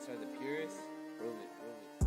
beats are the purest. Roll it, roll it.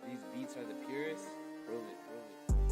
These beats are the purest. Roll it, roll it.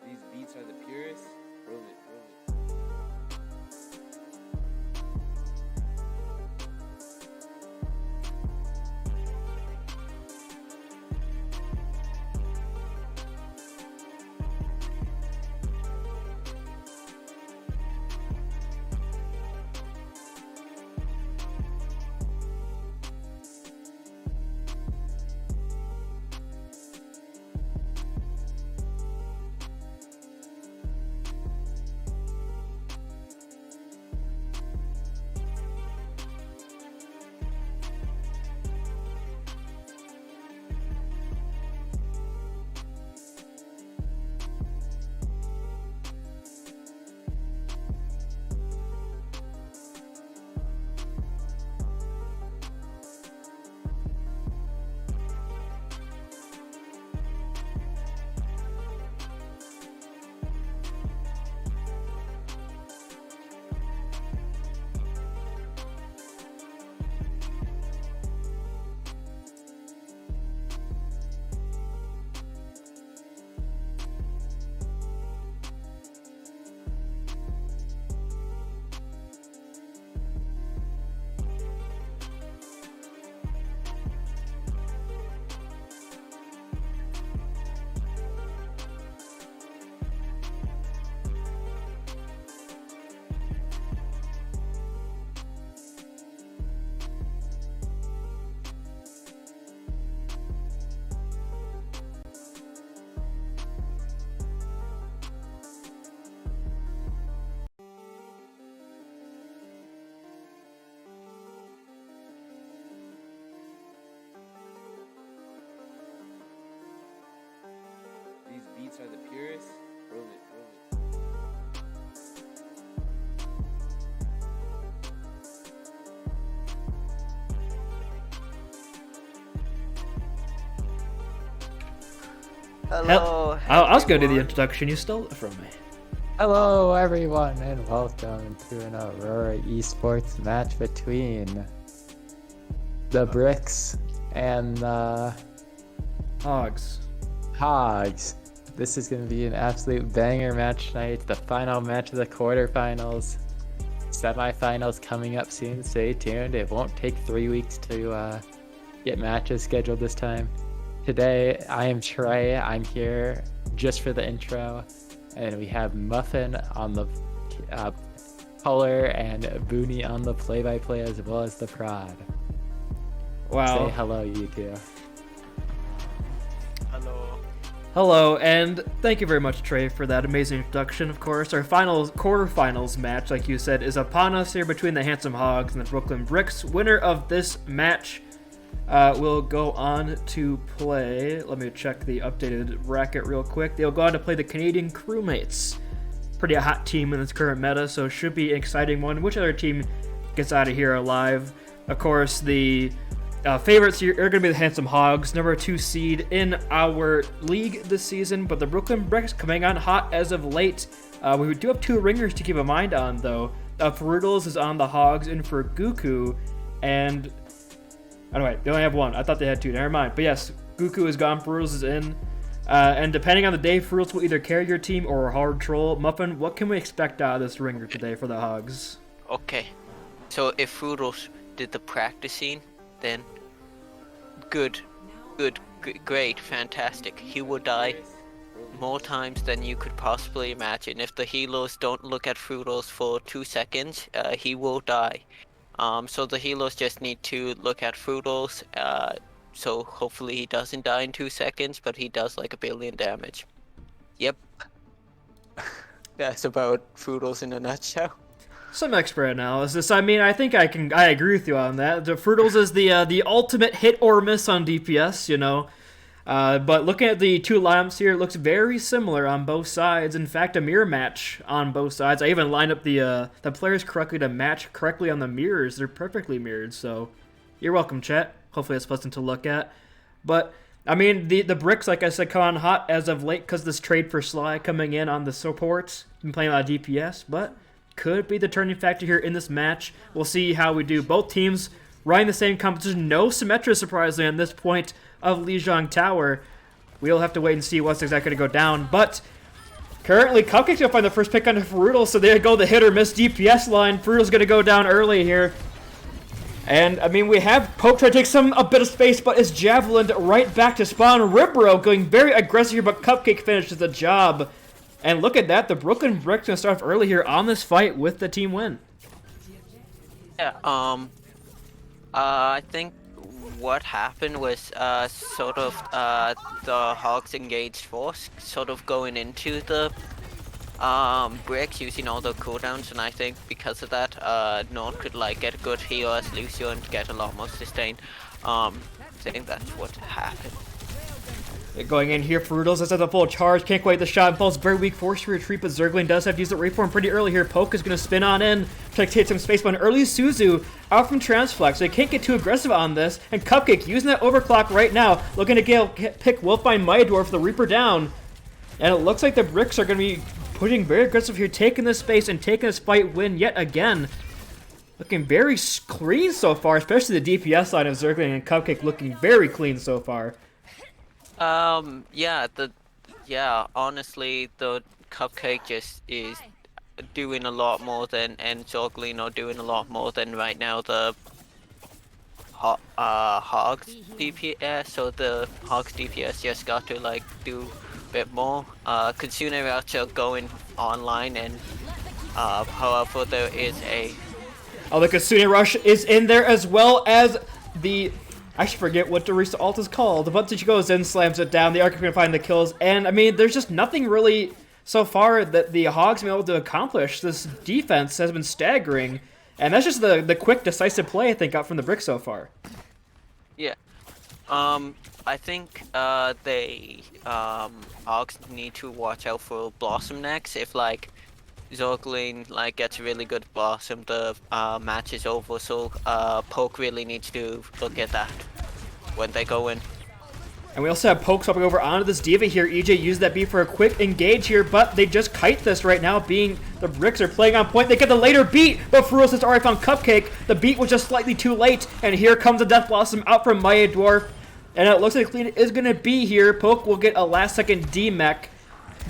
These beats are the purest. Roll it, roll it. Hello. I was going to do the everyone. introduction. You stole it from me. Hello, everyone, and welcome to an Aurora Esports match between the Bricks and the Hogs. Hogs. This is going to be an absolute banger match tonight. The final match of the quarterfinals. Semifinals coming up soon. Stay tuned. It won't take 3 weeks to get matches scheduled this time. Today, I am Trey. I'm here just for the intro. And we have Muffin on the color and Booney on the play-by-play as well as the prod. Wow. Say hello, you two. Hello. Hello, and thank you very much, Trey, for that amazing introduction. Of course, our quarterfinals match, like you said, is upon us here between the Handsome Hogs and the Brooklyn Bricks. Winner of this match will go on to play. Let me check the updated bracket real quick. They'll go on to play the Canadian Crewmates. Pretty hot team in this current meta, so it should be an exciting one. Which other team gets out of here alive? Of course, the favorites here are going to be the Handsome Hogs, number 2 seed in our league this season, but the Brooklyn Bricks coming on hot as of late. We do have 2 ringers to keep in mind on, though. Ferutals is on the Hogs in for Guku, and... Oh, wait, they only have 1. I thought they had 2. Never mind. But yes, Guku is gone, Ferutals is in. And depending on the day, Ferutals will either carry your team or hard troll. Muffin, what can we expect out of this ringer today for the Hogs? Okay. So if Frudos did the practicing, then good, great, fantastic. He will die more times than you could possibly imagine. If the healers don't look at Frudos for 2 seconds, he will die. So the healers just need to look at Frudos, so hopefully he doesn't die in 2 seconds, but he does like 1 billion damage. Yep. That's about Frudos in a nutshell. Some expert analysis. I mean, I think I agree with you on that. The Fruitles is the ultimate hit or miss on DPS, you know. But looking at the 2 lineups here, it looks very similar on both sides. In fact, a mirror match on both sides. I even lined up the players correctly to match correctly on the mirrors. They're perfectly mirrored, so you're welcome, chat. Hopefully that's pleasant to look at. But, I mean, the Bricks, like I said, come on hot as of late because this trade for Sly coming in on the supports. Been playing a lot of DPS, but could be the turning factor here in this match. We'll see how we do. Both teams running the same competition. No Symmetra, surprisingly, at this point of Lijiang Tower. We'll have to wait and see what's exactly going to go down. But currently, Cupcake's going to find the first pick on Ferutile, so there go the hit or miss DPS line. Ferutile's going to go down early here. And, I mean, we have Pope try to take a bit of space, but is javelined right back to spawn. Ribro going very aggressive here, but Cupcake finishes the job. And look at that, the Brooklyn Bricks going to start off early here on this fight with the team win. Yeah, I think what happened was sort of the Hogs engaged force sort of going into the Bricks using all the cooldowns, and I think because of that Nord could like get a good heal as Lucio and get a lot more sustain. I think that's what happened. Going in here, Ferutils has a full charge, can't quite the shot, and falls very weak, forced to retreat, but Zergling does have to use the reform pretty early here. Poke is going to spin on in, try to take some space, but an early Suzu out from Transflex, so they can't get too aggressive on this, and Cupcake using that overclock right now, looking to pick Wolfbind Myador for the Reaper down, and it looks like the Bricks are going to be pushing very aggressive here, taking this space and taking this fight win yet again. Looking very clean so far, especially the DPS line of Zergling and Cupcake looking very clean so far. Honestly, the Cupcake just is doing a lot more than, and Zergling are doing a lot more than right now the Hogs DPS, so the Hogs DPS just got to like do a bit more. Kitsune are going online, and however there is a... Oh, the Kitsune Rush is in there as well as the... I should forget what Dorisa ult is called, but she goes in, slams it down, the Arc can find the kills, and I mean, there's just nothing really so far that the Hogs have been able to accomplish. This defense has been staggering, and that's just the quick, decisive play I think out from the Brick so far. Yeah. I think they Hogs need to watch out for Blossom next. If like Zergling like gets a really good Blossom, the match is over. So Poke really needs to look at that when they go in. And we also have Poke swapping over onto this Diva here. EJ used that beat for a quick engage here, but they just kite this right now, being the Bricks are playing on point. They get the later beat, but Fruros has already found Cupcake. The beat was just slightly too late, and here comes the Death Blossom out from Maya Dwarf. And it looks like clean is going to be here. Poke will get a last-second D-Mech,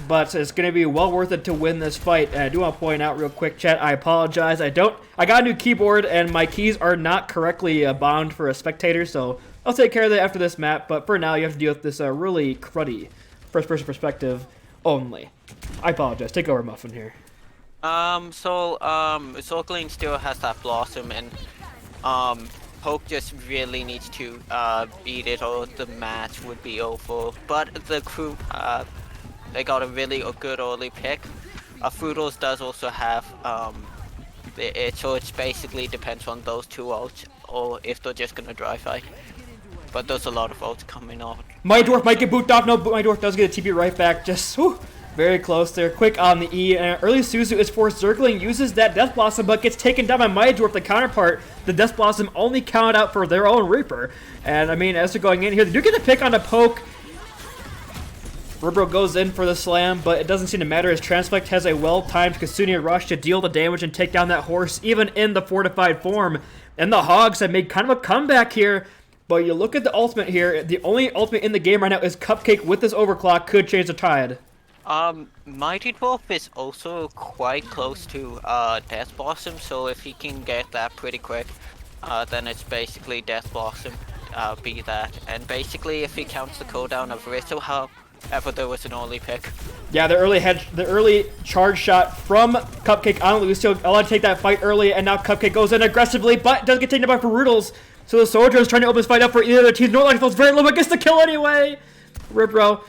but it's going to be well worth it to win this fight. And I do want to point out real quick, chat, I apologize. I got a new keyboard, and my keys are not correctly bound for a spectator, so I'll take care of that after this map. But for now, you have to deal with this really cruddy first-person perspective only. I apologize. Take over, Muffin, here. Zergling still has that Blossom, and Poke just really needs to beat it or the match would be over. But the crew, they got a really good early pick. Frutos does also have, so it basically depends on those two ults or if they're just gonna dry fight. But there's a lot of ults coming on. My Dwarf might get booted off. No, but My Dwarf does get a TP right back. Just, whew, very close there. Quick on the E. And early Suzu is forced. Zergling uses that Death Blossom, but gets taken down by My Dwarf, the counterpart. The Death Blossom only counted out for their own Reaper. And, I mean, as they're going in here, they do get the pick on the Poke. Ribro goes in for the slam, but it doesn't seem to matter as Transflect has a well-timed Kasunia rush to deal the damage and take down that horse, even in the fortified form. And the Hogs have made kind of a comeback here. But you look at the ultimate here, the only ultimate in the game right now is Cupcake with this overclock, could change the tide. Mighty Dwarf is also quite close to Death Blossom, so if he can get that pretty quick, then it's basically Death Blossom, be that. And basically if he counts the cooldown of Rizzo, however there was an early pick. Yeah, the early charge shot from Cupcake on Lucio allowed to take that fight early, and now Cupcake goes in aggressively, but does get taken down by Ferutals. So the Soldier is trying to open this fight up for either of their teams. Northlight feels very low, but gets the kill anyway. Ribro.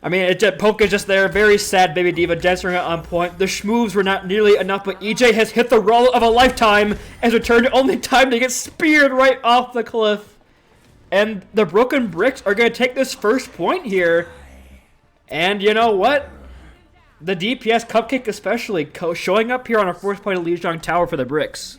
I mean, Poke is just there. Very sad, baby Diva. Dancing on point. The schmoves were not nearly enough, but EJ has hit the roll of a lifetime as returned only time to get speared right off the cliff. And the Broken Bricks are going to take this first point here. And you know what? The DPS Cupcake especially showing up here on a fourth point of Lijiang Tower for the Bricks.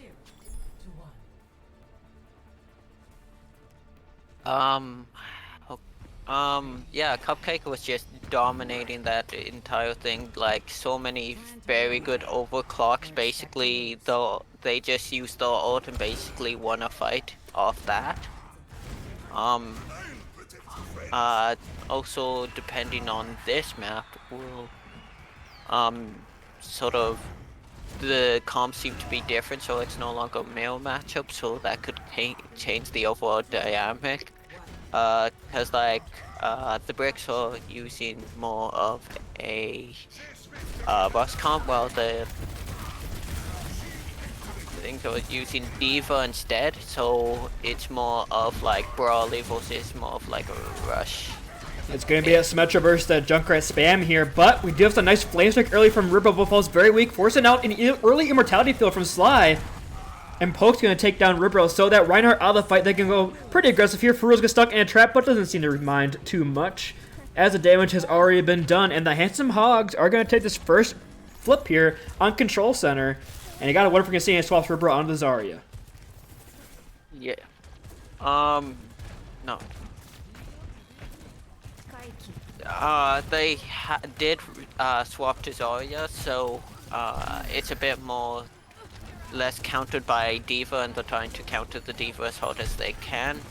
Yeah, Cupcake was just dominating that entire thing, like so many very good overclocks. Basically, they just used the ult and basically won a fight off that. Also depending on this map, will, sort of, the comps seem to be different, so it's no longer a male matchup, so that could change the overall dynamic. Because like the Bricks are using more of a Rust comp, while the things are using Diva instead, so it's more of like Brawly versus more of like a Rush. It's going to be a Symmetra versus the Junkrat spam here, but we do have some nice flame strike early from Ribbo, but falls very weak, forcing out an early immortality field from Sly. And Poke's going to take down Ribro, so that Reinhardt out of the fight, they can go pretty aggressive here. Furu's gets stuck in a trap, but doesn't seem to mind too much, as the damage has already been done. And the Handsome Hogs are going to take this first flip here on Control Center. And you got to wonder if we're going to see any swaps Ribro onto the Zarya. Yeah. No. They did swap to Zarya, so it's a bit more less countered by Diva, and they're trying to counter the Diva as hard as they can.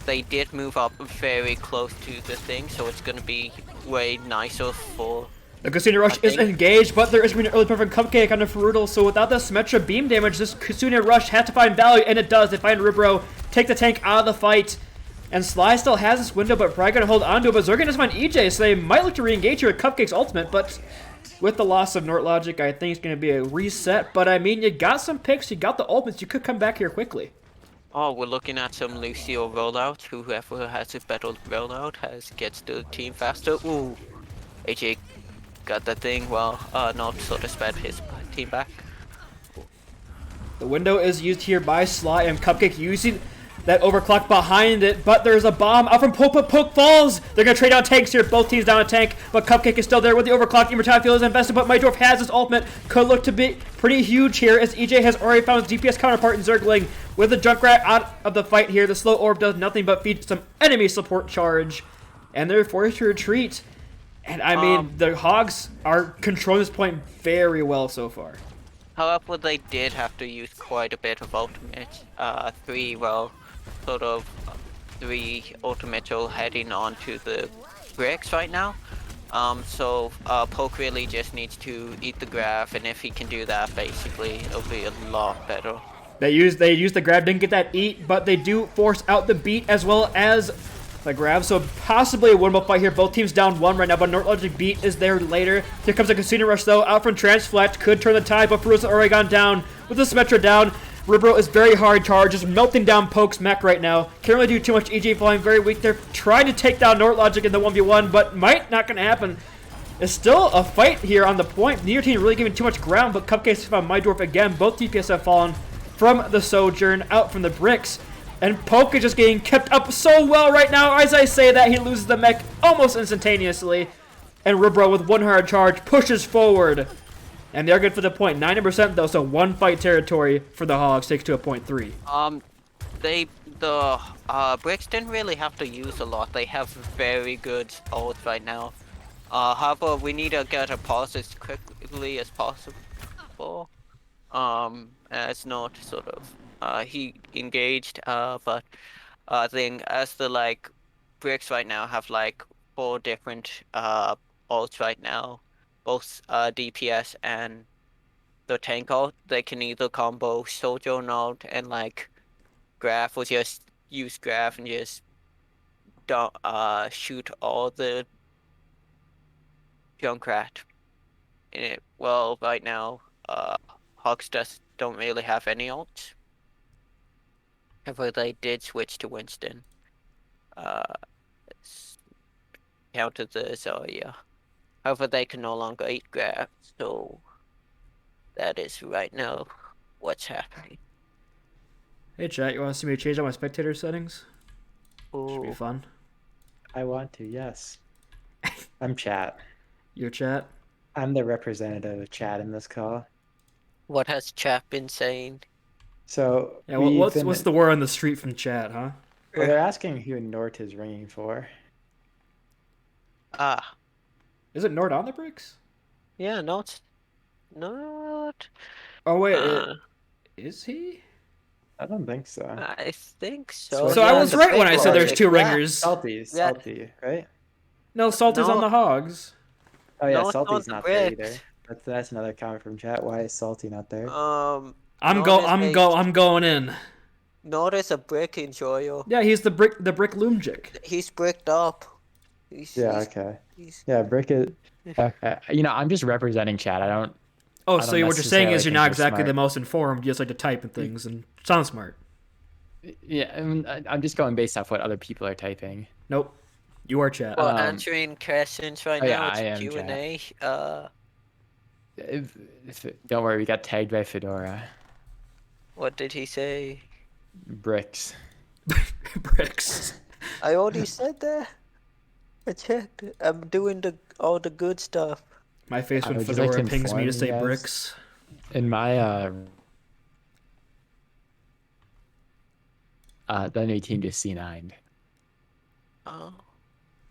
They did move up very close to the thing, so it's going to be way nicer for... The Kasunia Rush is engaged, but there is going to be an early perfect Cupcake on the Ferutile, so without the Symmetra beam damage, this Kasunia Rush has to find value, and it does. They find Ribro, take the tank out of the fight, and Sly still has this window, but probably going to hold on to it, but Zergan does find EJ, so they might look to re-engage here with Cupcake's ultimate, but with the loss of Nort Logic, I think it's going to be a reset, but I mean, you got some picks, you got the ultimates, you could come back here quickly. Oh, we're looking at some Lucio rollout. Whoever has a better rollout gets the team faster. Ooh, AJ got that thing, well, not sort of sped his team back. The window is used here by Sly, and Cupcake using that overclock behind it, but there's a bomb out from Poke, but Poke falls! They're going to trade out tanks here, both teams down a tank, but Cupcake is still there with the overclock. Immortality field is invested, but Mydorf has his ultimate. Could look to be pretty huge here, as EJ has already found his DPS counterpart in Zergling. With the Junkrat out of the fight here, the slow orb does nothing but feed some enemy support charge. and they're forced to retreat. And I mean, the Hogs are controlling this point very well so far. However, they did have to use quite a bit of ultimate. Three ultimates are heading on to the bricks right now. So Poke really just needs to eat the grab, and if he can do that, basically, it'll be a lot better. They use the grab, didn't get that eat, but they do force out the beat as well as the grab. So possibly a winnable fight here. Both teams down 1 right now, but Northlogic beat is there later. Here comes a Casino Rush though. Out from Transflect could turn the tide, but Fruits Oregon down with the Symmetra down. Ribro is very hard charge, just melting down Poke's mech right now. Can't really do too much. EJ flying very weak. They're trying to take down Northlogic in the 1v1, but not gonna happen. It's still a fight here on the point. Neither team really giving too much ground, but Cupcakes found Mydorf again. Both DPS have fallen from the Sojourn, out from the bricks. And Poke is just getting kept up so well right now. As I say that, he loses the mech almost instantaneously. And Ribro with 1 hard charge pushes forward. And they're good for the point. 90% though, so 1 fight territory for the Hogs takes to a point 3. The bricks didn't really have to use a lot. They have very good ults right now. However, we need to get a pause as quickly as possible. As not sort of he engaged, but I think as the bricks right now have 4 different ults right now, both DPS and the tank ult, they can either combo Sojourn ult and Graph, or just use Graph and just don't shoot all the Junkrat in it. Well, right now Hogs don't really have any ults. However, they did switch to Winston. Counter the Zarya. However, they can no longer eat grab, so that is right now what's happening. Hey chat, you want to see me change out my spectator settings? Should be Ooh. fun. I want to, yes. I'm chat. Your chat? I'm the representative of chat in this call. What has chat been saying? So Yeah, what's the word on the street from chat, huh? Well, they're asking who Nort is ringing for. Is it Nord on the bricks? Yeah, not. Oh wait, is he? I don't think so. I think so. So I was right when I said there's 2 ringers. Salty, right? No, Salty's on the Hogs. Oh yeah, No, it's Salty's not not the there bricks. either. That's another comment from chat. Why is Salty not there? I'm going in. Nord is a brick enjoyer. Yeah, he's the brick Loomjik. He's bricked up. Okay. Yeah, Brick is. I'm just representing chat. I don't Oh, so what you're saying is necessarily you're not think exactly smart. the most informed. You just like to type and things and sound smart. Yeah, I'm just going based off what other people are typing. Nope. You are chat. Well, answering questions right yeah, now. I It's am Q&A. Don't worry, we got tagged by Fedora. What did he say? Bricks. Bricks. I already said that. I checked. I'm doing all the good stuff. My face I when would just like Fedora to pings me to inform say you guys. bricks. In my the new team just C9'd. Oh.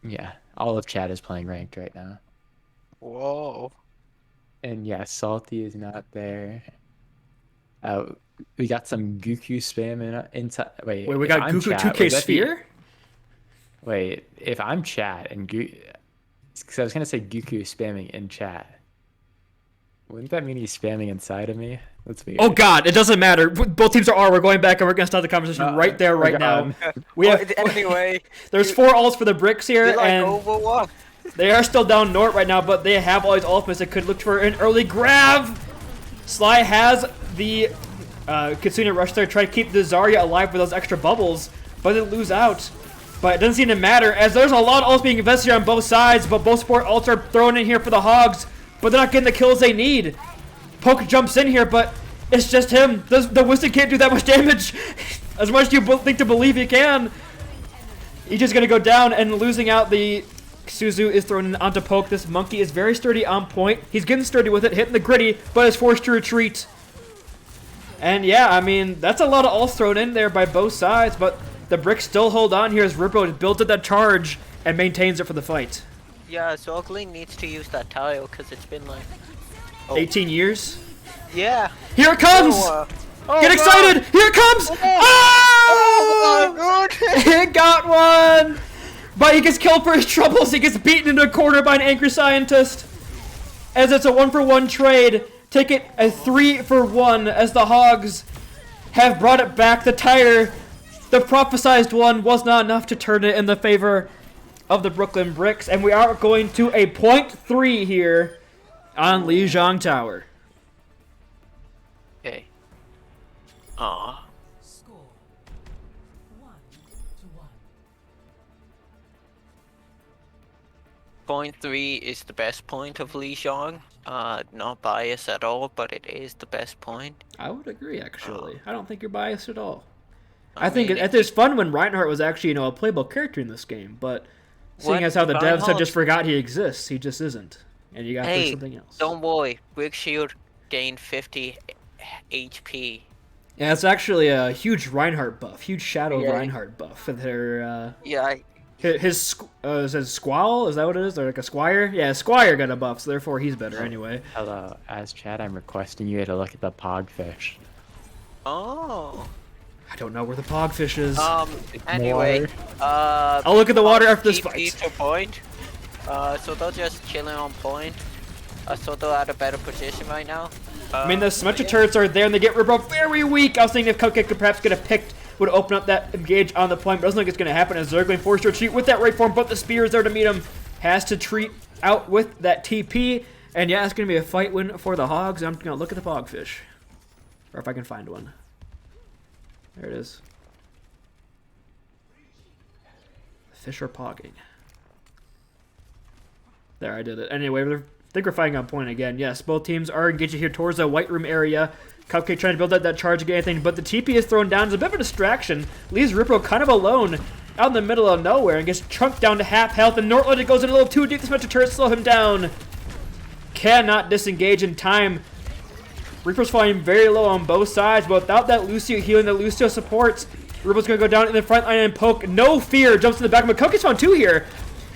Yeah, all of chat is playing ranked right now. Whoa. And yeah, Salty is not there. We got some Goku spam inside. Wait, Wait, we if got I'm Goku chat, 2K would that be- Sphere? Wait, if I'm chat and because I was gonna say Goku spamming in chat. Wouldn't that mean he's spamming inside of me? That's weird. Oh god, it doesn't matter. Both teams are R. We're going back and we're gonna start the conversation right there, right now. We have Anyway, there's 4 ults for the bricks here, and Overwatch. they are still down Nort right now, but they have all these ultimates that could look for an early grab. Sly has the Kitsune Rush there, try to keep the Zarya alive with those extra bubbles, but they lose out. But it doesn't seem to matter, as there's a lot of ults being invested here on both sides, but both support ults are thrown in here for the Hogs, but they're not getting the kills they need. Poke jumps in here, but it's just him. The Winston can't do that much damage. As much as you think to believe he can. He's just going to go down, and losing out the Suzu is thrown onto Poke. This monkey is very sturdy on point. He's getting sturdy with it, hitting the gritty, but is forced to retreat. And yeah, I mean, that's a lot of ults thrown in there by both sides, but the bricks still hold on here as Rippo built up that charge and maintains it for the fight. Yeah, Zogling needs to use that tile because it's been like 18 years. Yeah. Here it comes! Get excited! Here it comes! Oh! my god! It got one! But he gets killed for his troubles. He gets beaten into a corner by an angry scientist. As it's a 1-for-1 trade. Take it a 3-for-1 as the Hogs have brought it back. The tire, the prophesized one, was not enough to turn it in the favor of the Brooklyn Bricks. And we are going to a .3 here on Lijiang Tower. Okay. Aw. Score 1-1. .3 is the best point of Lijiang. Not biased at all, but it is the best point. I would agree, actually. I don't think you're biased at all. I think mean, it's fun when Reinhardt was actually, a playable character in this game, but seeing What? as how the devs have Reinhardt- just forgot he exists, he just isn't. And you gotta play Hey, something else. don't worry. Brick Shield gained 50 HP. Yeah, it's actually a huge Reinhardt buff, huge Shadow Yeah. Reinhardt buff. For their, Yeah, his is it Squall? Is that what it is? Or like a Squire? Yeah, Squire got a buff, so therefore he's better anyway. Hello, as chat, I'm requesting you to look at the pogfish. Oh. I don't know where the Pogfish is. Anyway, I'll look at the water after this TP fight. to point. So they're just chilling on point. So they're at a better position right now. I mean, the Symmetric turrets are there, and they get Ripper very weak. I was thinking if Cupcake could perhaps get a pick, would open up that engage on the point, but it doesn't look like it's going to happen as Zergling forced to retreat with that right form, but the spear is there to meet him. Has to treat out with that TP, and yeah, it's going to be a fight win for the Hogs. I'm going to look at the Pogfish, or if I can find one. There it is. The fish are pogging. There, I did it. Anyway, I think we're fighting on point again. Yes, both teams are engaging here towards the White Room area. Cupcake trying to build out that charge again, anything, but the TP is thrown down. It's a bit of a distraction. Leaves Ripro kind of alone out in the middle of nowhere and gets chunked down to half health. And Nortland goes in a little too deep. This Symmetric turret slow him down. Cannot disengage in time. Reaper's falling very low on both sides, but without that Lucio healing that Lucio supports, Reaper's going to go down in the front line and poke. No fear, jumps in the back, but Cupcake's found two here.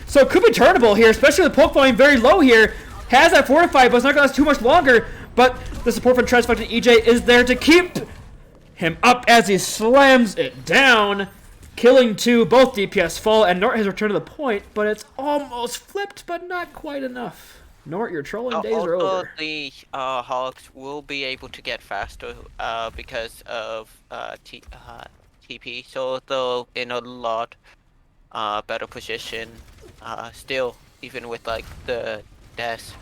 So it could be turnable here, especially with poke falling very low here. Has that fortified, but it's not going to last too much longer. But the support from Transflect and EJ is there to keep him up as he slams it down. Killing two, both DPS fall, and Nort has returned to the point, but it's almost flipped, but not quite enough. Nort, your trolling days are Also, over. the Hogs will be able to get faster because of TP, so they're in a lot better position still, even with like the deaths.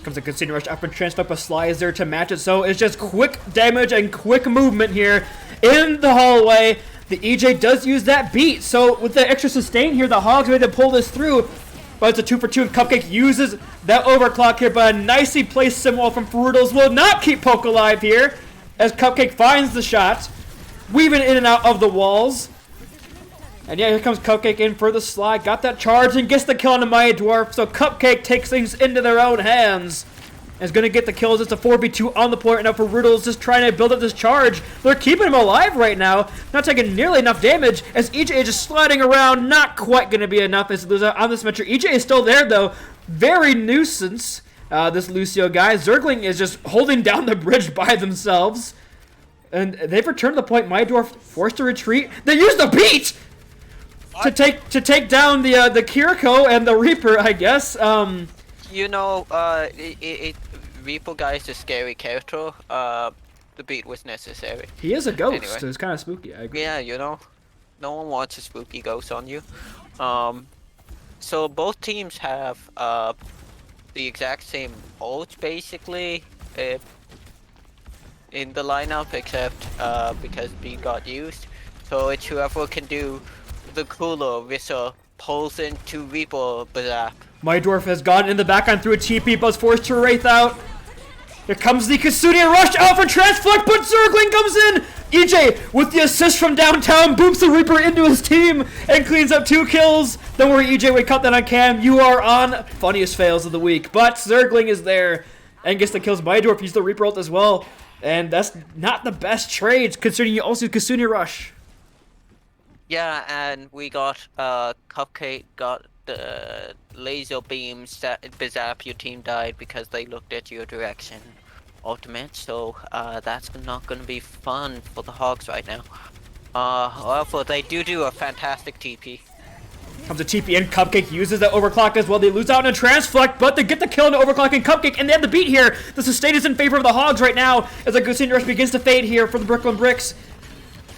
Comes a Casino Rush up and Transflect, but Sly is there to match it, so it's just quick damage and quick movement here in the hallway. The EJ does use that beat, so with the extra sustain here, the Hogs are ready to pull this through. But it's a 2-for-2, and Cupcake uses that overclock here, but a nicely placed Simwall from Fruitals will not keep Poke alive here, as Cupcake finds the shot, weaving in and out of the walls. And yeah, here comes Cupcake in for the slide, got that charge, and gets the kill on the Mighty Dwarf, so Cupcake takes things into their own hands. And is going to get the kills. It's a 4v2 on the point right now for Fruitals, just trying to build up this charge. They're keeping him alive right now, not taking nearly enough damage, as EJ is just sliding around, not quite going to be enough as lose out on this metric. EJ is still there though, very nuisance, this Lucio guy. Zergling is just holding down the bridge by themselves. And they've returned to the point. Mighty Dwarf forced to retreat. They used the beat! To take down the Kiriko and the Reaper, I guess. You know, Reaper guy is a scary character. The beat was necessary. He is a ghost, Anyway. so it's kind of spooky. I agree. Yeah, you know, no one wants a spooky ghost on you. So both teams have the exact same ult basically in the lineup, except because B got used. So it's whoever can do the cooler whistle pulls into Reaper Bazap. Mighty Dwarf has gone in the backline through a TP, but is forced to Wraith out. Here comes the Kasunia rush out for Transflect, but Zergling comes in! EJ, with the assist from downtown, booms the Reaper into his team and cleans up 2 kills. Don't worry, EJ, we caught that on cam. You are on funniest fails of the week. But Zergling is there and gets the kills. Mighty Dwarf used the Reaper ult as well. And that's not the best trades, considering you also use Kasunia rush. Yeah, and we got Cupcake got the laser beams that Bizap, your team died because they looked at your direction. Ultimate, so that's not gonna be fun for the Hogs right now. However, they do a fantastic TP. Comes a TP in, Cupcake uses that overclock as well. They lose out on a transflect, but they get the kill on the overclock and Cupcake, and they have the beat here. The sustain is in favor of the Hogs right now as the Gusine Rush begins to fade here for the Brooklyn Bricks.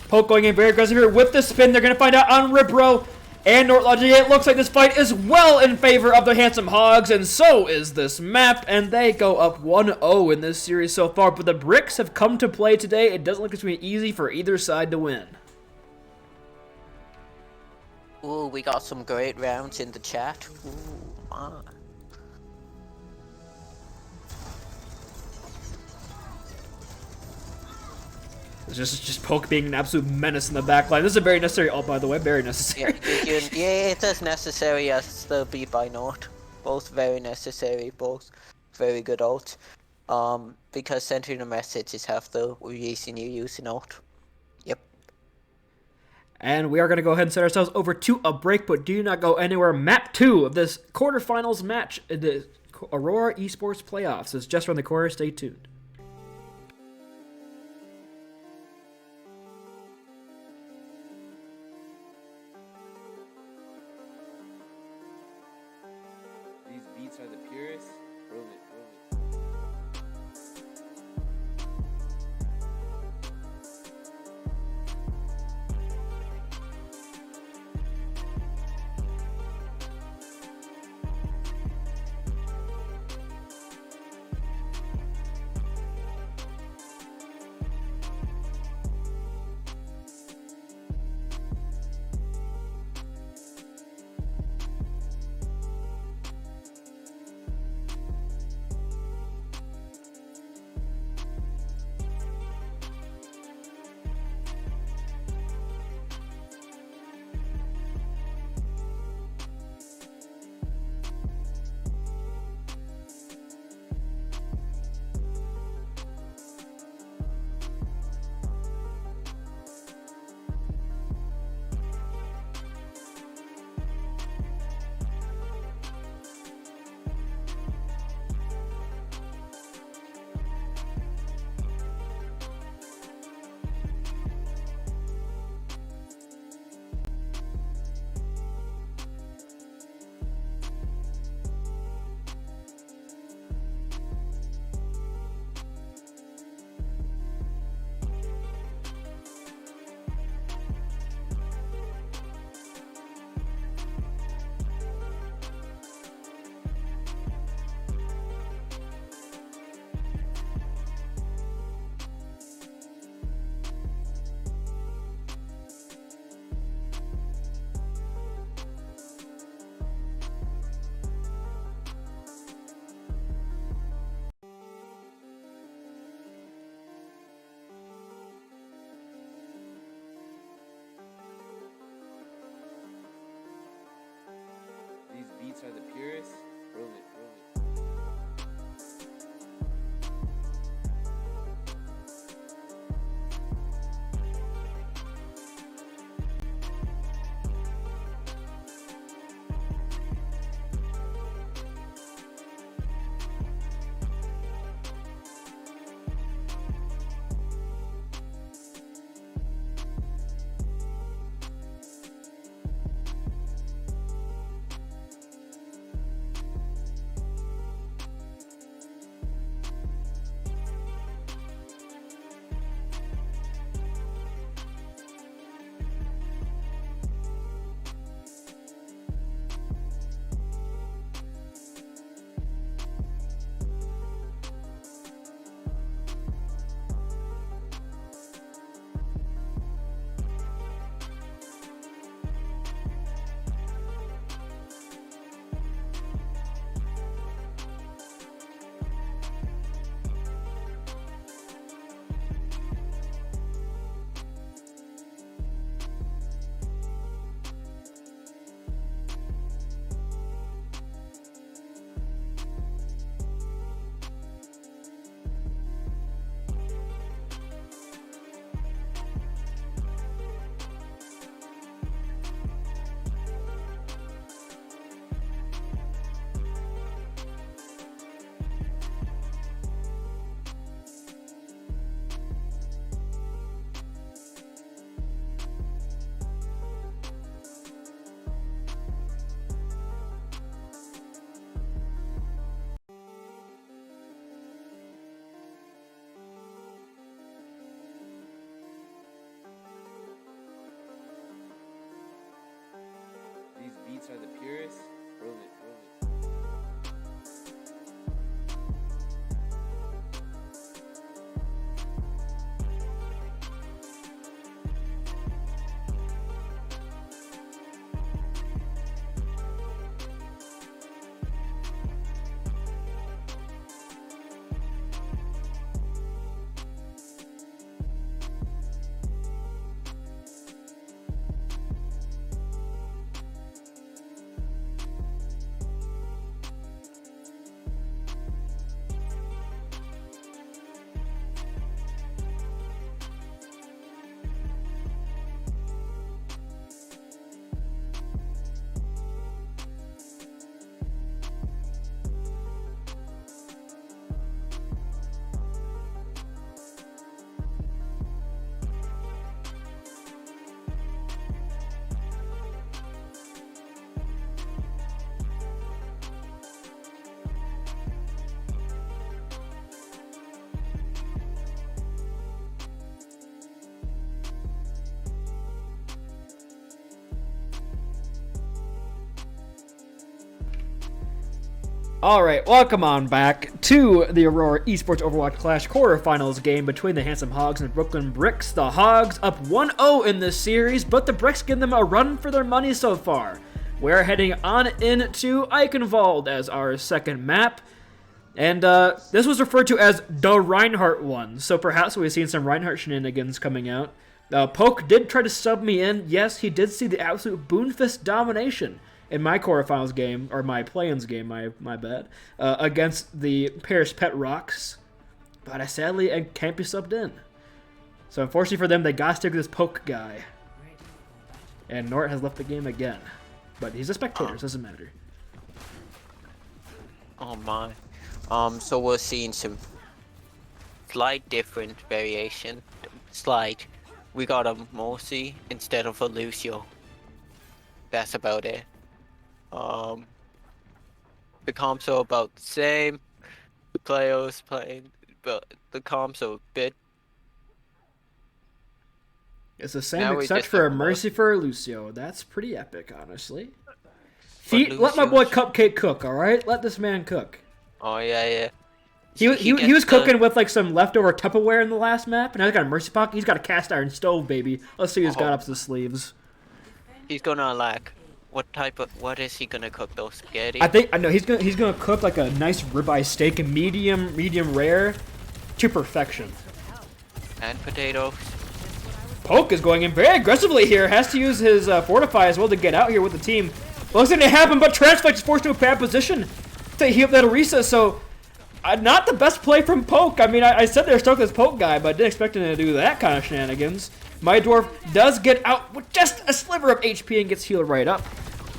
Poke going in very aggressive here with the spin. They're going to find out on Ribro and Nortlogic. It looks like this fight is well in favor of the Handsome Hogs, and so is this map, and they go up 1-0 in this series so far. But the Bricks have come to play today. It doesn't look like it's going to be easy for either side to win. Ooh, we got some great rounds in the chat. Ooh, my. Just Poke being an absolute menace in the backline. This is a very necessary ult, by the way. Very necessary. Yeah, it is necessary as the beat by North. Both very necessary, both very good ults. Because sending a message is half the reason you use an ult. Yep. And we are going to go ahead and set ourselves over to a break, but do not go anywhere. Map 2 of this quarterfinals match, the Aurora Esports playoffs, is just around the corner. Stay tuned. These beats are the purest. Roll it, roll it. Alright, welcome on back to the Aurora Esports Overwatch Clash quarterfinals game between the handsome Hogs and Brooklyn Bricks. The Hogs up 1-0 in this series, but the Bricks give them a run for their money so far. We're heading on into Eichenwald as our second map. And this was referred to as the Reinhardt one, so perhaps we've seen some Reinhardt shenanigans coming out. Poke did try to sub me in. Yes, he did see the absolute Boonfist domination in my quarterfinals game, or my play-ins game, my bad, against the Paris Pet Rocks. But I sadly can't be subbed in. So unfortunately for them, they got to stick with this Poke guy. And Nort has left the game again. But he's a spectator, so it doesn't matter. Oh my. So we're seeing some slight different variation. Slight. We got a Morsi instead of a Lucio. That's about it. The comps are about the same. The players playing, but the comps are a bit. It's the same except for a Mercy for Lucio. That's pretty epic, honestly. Let my boy Cupcake cook, alright? Let this man cook. Oh, yeah. He was cooking with like some leftover Tupperware in the last map, and now he's got a Mercy Pocket. He's got a cast iron stove, baby. Let's see who's got up the sleeves. He's gonna like, what is he gonna cook, those spaghetti? I know he's gonna cook like a nice ribeye steak, medium rare, to perfection. And potatoes. Poke is going in very aggressively here. Has to use his Fortify as well to get out here with the team. Looks like it happen, but Transflex is forced to a bad position to heal up that Orisa, so not the best play from Poke. I mean, I said they're stuck with this Poke guy, but I didn't expect him to do that kind of shenanigans. My Dwarf does get out with just a sliver of HP and gets healed right up.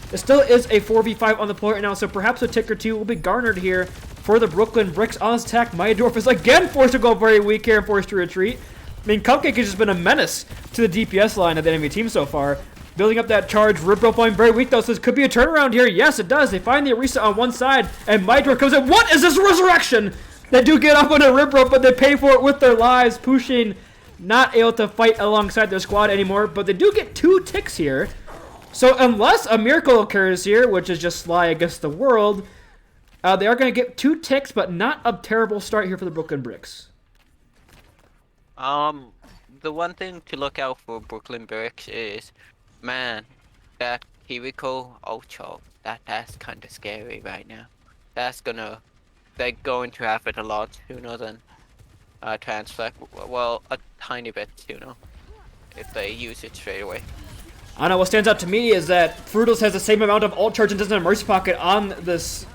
There still is a 4v5 on the floor right now, so perhaps a tick or two will be garnered here for the Brooklyn Bricks on his attack. My Dwarf is again forced to go very weak here and forced to retreat. I mean, Cupcake has just been a menace to the DPS line of the enemy team so far. Building up that charge, Ribro playing very weak though, so this could be a turnaround here. Yes, it does. They find the Orisa on one side, and Mydor comes in. What is this resurrection? They do get up on a Ribro, but they pay for it with their lives. Pushing, not able to fight alongside their squad anymore, but they do get 2 ticks here. So unless a miracle occurs here, which is just Sly against the world, they are going to get 2 ticks, but not a terrible start here for the Brooklyn Bricks. The one thing to look out for Brooklyn Bricks is, man, that Kiriko Ocho, that's kind of scary right now. They're going to have it a lot sooner than Transflex. Well, a tiny bit sooner if they use it straight away. I don't know, what stands out to me is that Frutals has the same amount of ult charge and doesn't have a Mercy Pocket on this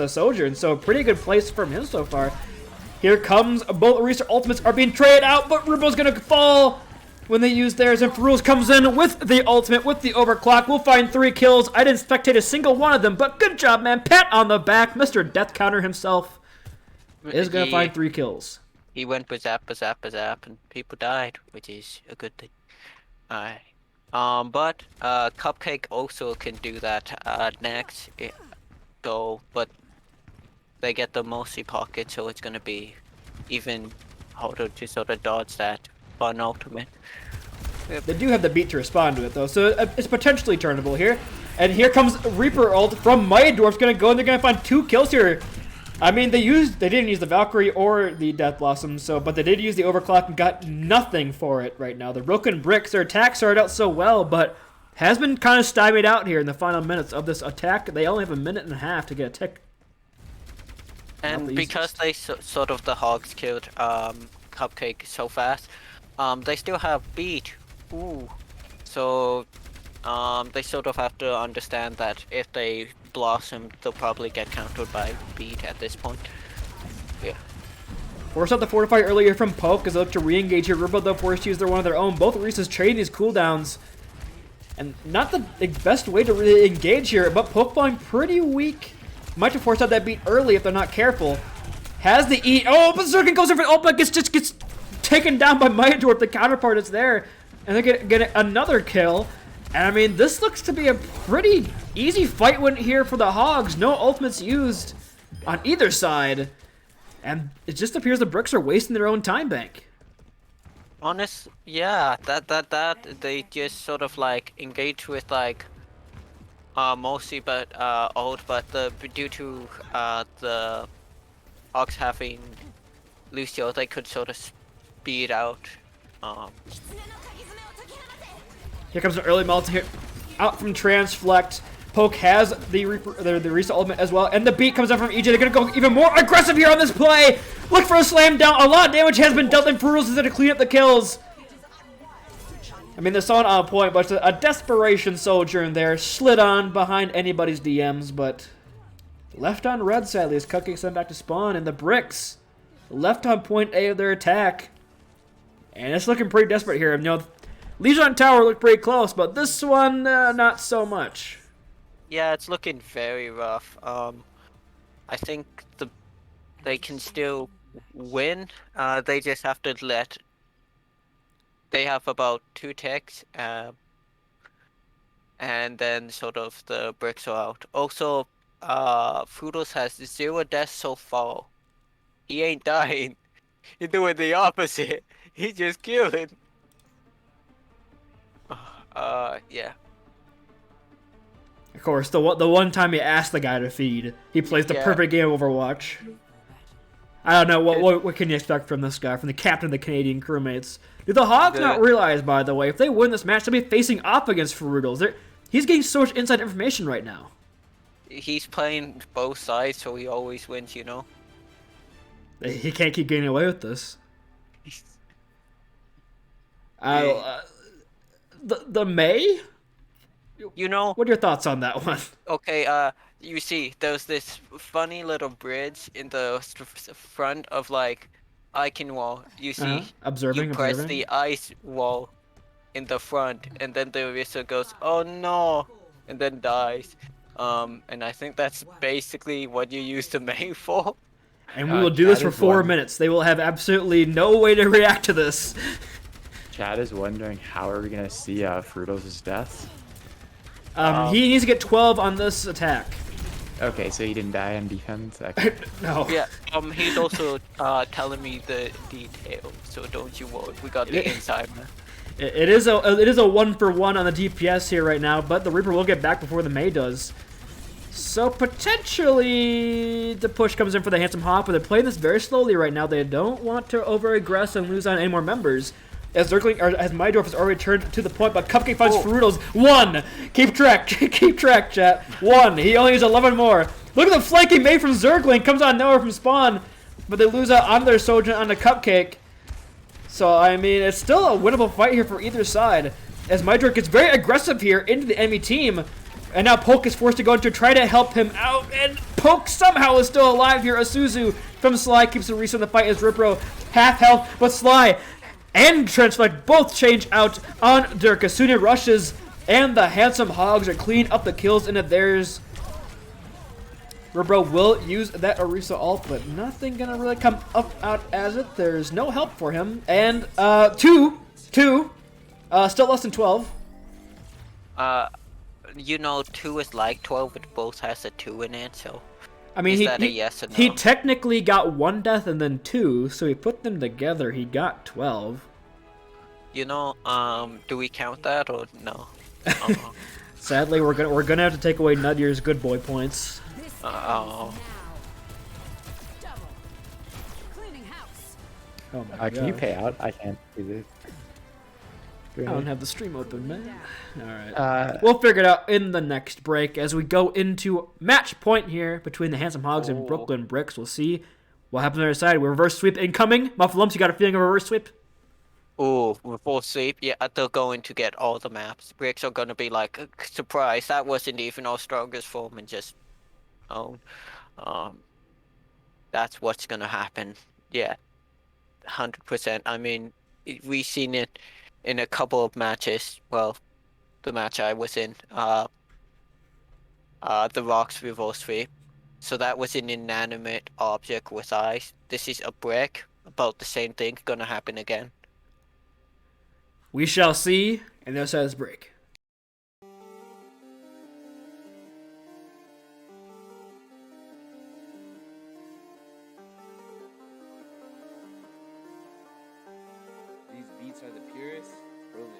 Soldier, and so pretty good place from him so far. Here comes both Orisa ultimates are being traded out, but Rubo's gonna fall when they use theirs, and Frutals comes in with the ultimate, with the overclock. We'll find 3 kills. I didn't spectate a single one of them, but good job, man. Pat on the back. Mr. Death Counter himself is gonna find 3 kills. He went bazap, and people died, which is a good thing. Alright. But Cupcake also can do that next. But they get the Mercy Pocket, so it's gonna be even harder to sort of dodge that fun ultimate. They do have the beat to respond to it though, so it's potentially turnable here. And here comes Reaper ult from Mydorf's gonna go, and they're gonna find 2 kills here. I mean, they didn't use the Valkyrie or the Death Blossom, but they did use the overclock and got nothing for it right now. The Brooklyn Bricks, their attack started out so well, but has been kind of stymied out here in the final minutes of this attack. They only have a minute and a half to get a tick. And because they the Hogs killed Cupcake so fast, they still have beat. Ooh. So they sort of have to understand that if they blossom, they'll probably get countered by beat at this point. Yeah. Forced out the Fortify earlier from Poke as they look to re-engage here. Ribbo though forced to use one of their own. Both Orisas trading these cooldowns. And not the best way to really engage here, but Poke playing pretty weak. Might have forced out that beat early if they're not careful. Has the E. Oh, Berserkin goes in for but gets taken down by Mydorf. The counterpart is there. And they get another kill. And I mean, this looks to be a pretty easy fight win here for the Hogs. No ultimates used on either side. And it just appears the Bricks are wasting their own time bank. Yeah, that they just sort of like engage with like Mostly, but old. But due to the Hogs having Lucio, they could sort of speed out. Here comes an early melt here, out from Transflect. Poke has the Reset ultimate as well, and the beat comes out from EJ. They're gonna go even more aggressive here on this play. Look for a slam down. A lot of damage has been dealt, and Frutals is gonna clean up the kills. I mean, they're so on point, but a desperation Sojourn there slid on behind anybody's DMs, but left on red sadly as Cupcake sent back to spawn, and the Bricks left on point A of their attack, and it's looking pretty desperate here. You know, Legion Tower looked pretty close, but this one, not so much. Yeah, it's looking very rough. I think they can still win. They just have to let. They have about 2 ticks, and then sort of the Bricks are out. Also, Frutals has 0 deaths so far. He ain't dying. He's doing the opposite. He's just killing. Yeah. Of course, the one time you ask the guy to feed, he plays the perfect game of Overwatch. I don't know, what can you expect from this guy, from the captain of the Canadian crewmates? Do the Hogs not realize, by the way, if they win this match, they'll be facing off against Frutals? He's getting so much inside information right now. He's playing both sides, so he always wins, you know? He can't keep getting away with this. The May? You know, what are your thoughts on that one? Okay, you see, there's this funny little bridge in the front of like Icon wall. You see, observing. You press the ice wall in the front, and then the Orisa goes, "Oh no," and then dies. And I think that's basically what you use the May for. And we will do this for 4 minutes. They will have absolutely no way to react to this. Chad is wondering how are we gonna see Frutals' death? He needs to get 12 on this attack. Okay, so he didn't die on defense? Okay. No. Yeah, he's also telling me the details, so don't you worry. We got the inside, man. It is a 1-for-1 on the DPS here right now, but the Reaper will get back before the May does. So potentially the push comes in for the Handsome Hawk, but they're playing this very slowly right now. They don't want to over-aggress and lose on any more members. As Mydorf has already turned to the point, but Cupcake finds Frutals. 1! Keep track, chat. 1. He only needs 11 more. Look at the flanking made from Zergling. Comes out nowhere from spawn, but they lose out on their Sojourn on the Cupcake. So, I mean, it's still a winnable fight here for either side. As Mydorf gets very aggressive here into the enemy team. And now Poke is forced to go in to try to help him out. And Poke somehow is still alive here. Asuzu from Sly keeps the reset in the fight as Ripro half health. But Sly and Transflect both change out on Dirk. Asuna rushes, and the Handsome Hogs are cleaning up the kills into theirs. Ripro will use that Orisa ult, but nothing gonna really come up out as it. There's no help for him. And, two, still less than 12. You know, 2 is like 12, but both has a 2 in it, so... I mean, is that a yes or no? He technically got 1 death and then 2, so he put them together, he got 12. You know, do we count that or no? Sadly, we're gonna have to take away Nudier's good boy points. Oh. Oh my god. Can you pay out? I can't do this. I don't have the stream open, man. Alright. We'll figure it out in the next break as we go into match point here between the Handsome Hogs and Brooklyn Bricks. We'll see what happens on the other side. We're reverse sweep incoming. MuffinLumps, you got a feeling of a reverse sweep? Oh, reverse sweep? Yeah, they're going to get all the maps. Bricks are going to be like, surprise, that wasn't even our strongest form, and just own. That's what's going to happen. Yeah, 100%. I mean, we've seen it in a couple of matches. Well, the match I was in, the Rocks reverse sweep. So that was an inanimate object with eyes. This is a brick. About the same thing gonna happen again. We shall see, and the other side of this break. These beats are the purest. Roll it.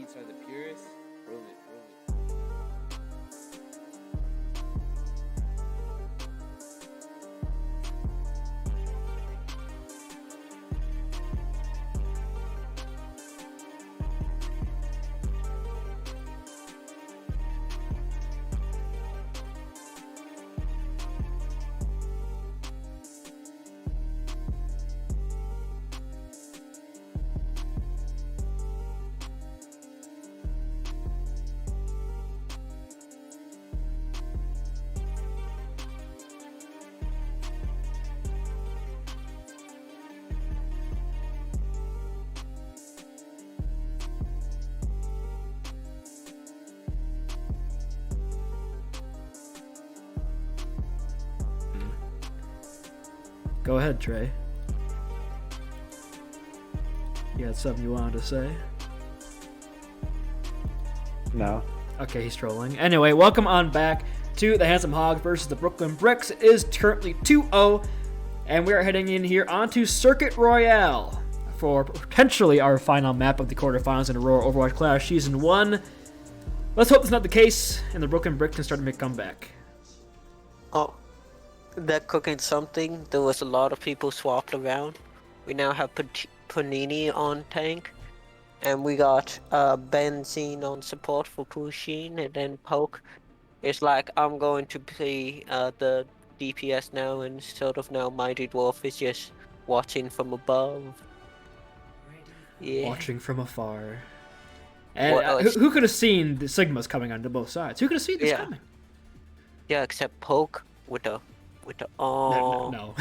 beats are the purest. Roll it, roll it. Go ahead, Trey. You had something you wanted to say? No. Okay, he's trolling. Anyway, welcome on back to the Handsome Hogs versus the Brooklyn Bricks. It is currently 2-0, and we are heading in here onto Circuit Royale for potentially our final map of the quarterfinals in Aurora Overwatch Clash Season 1. Let's hope that's not the case, and the Brooklyn Bricks can start to make a comeback. Oh, they're cooking something. There was a lot of people swapped around. We now have Panini on tank, and we got Benzene on support for Pusheen, and then Poke is like, I'm going to play the DPS now, and sort of now Mighty Dwarf is just watching from above. Yeah. Watching from afar. And who could have seen the Sigmas coming onto both sides? Who could have seen this coming? Yeah, except Poke with the No.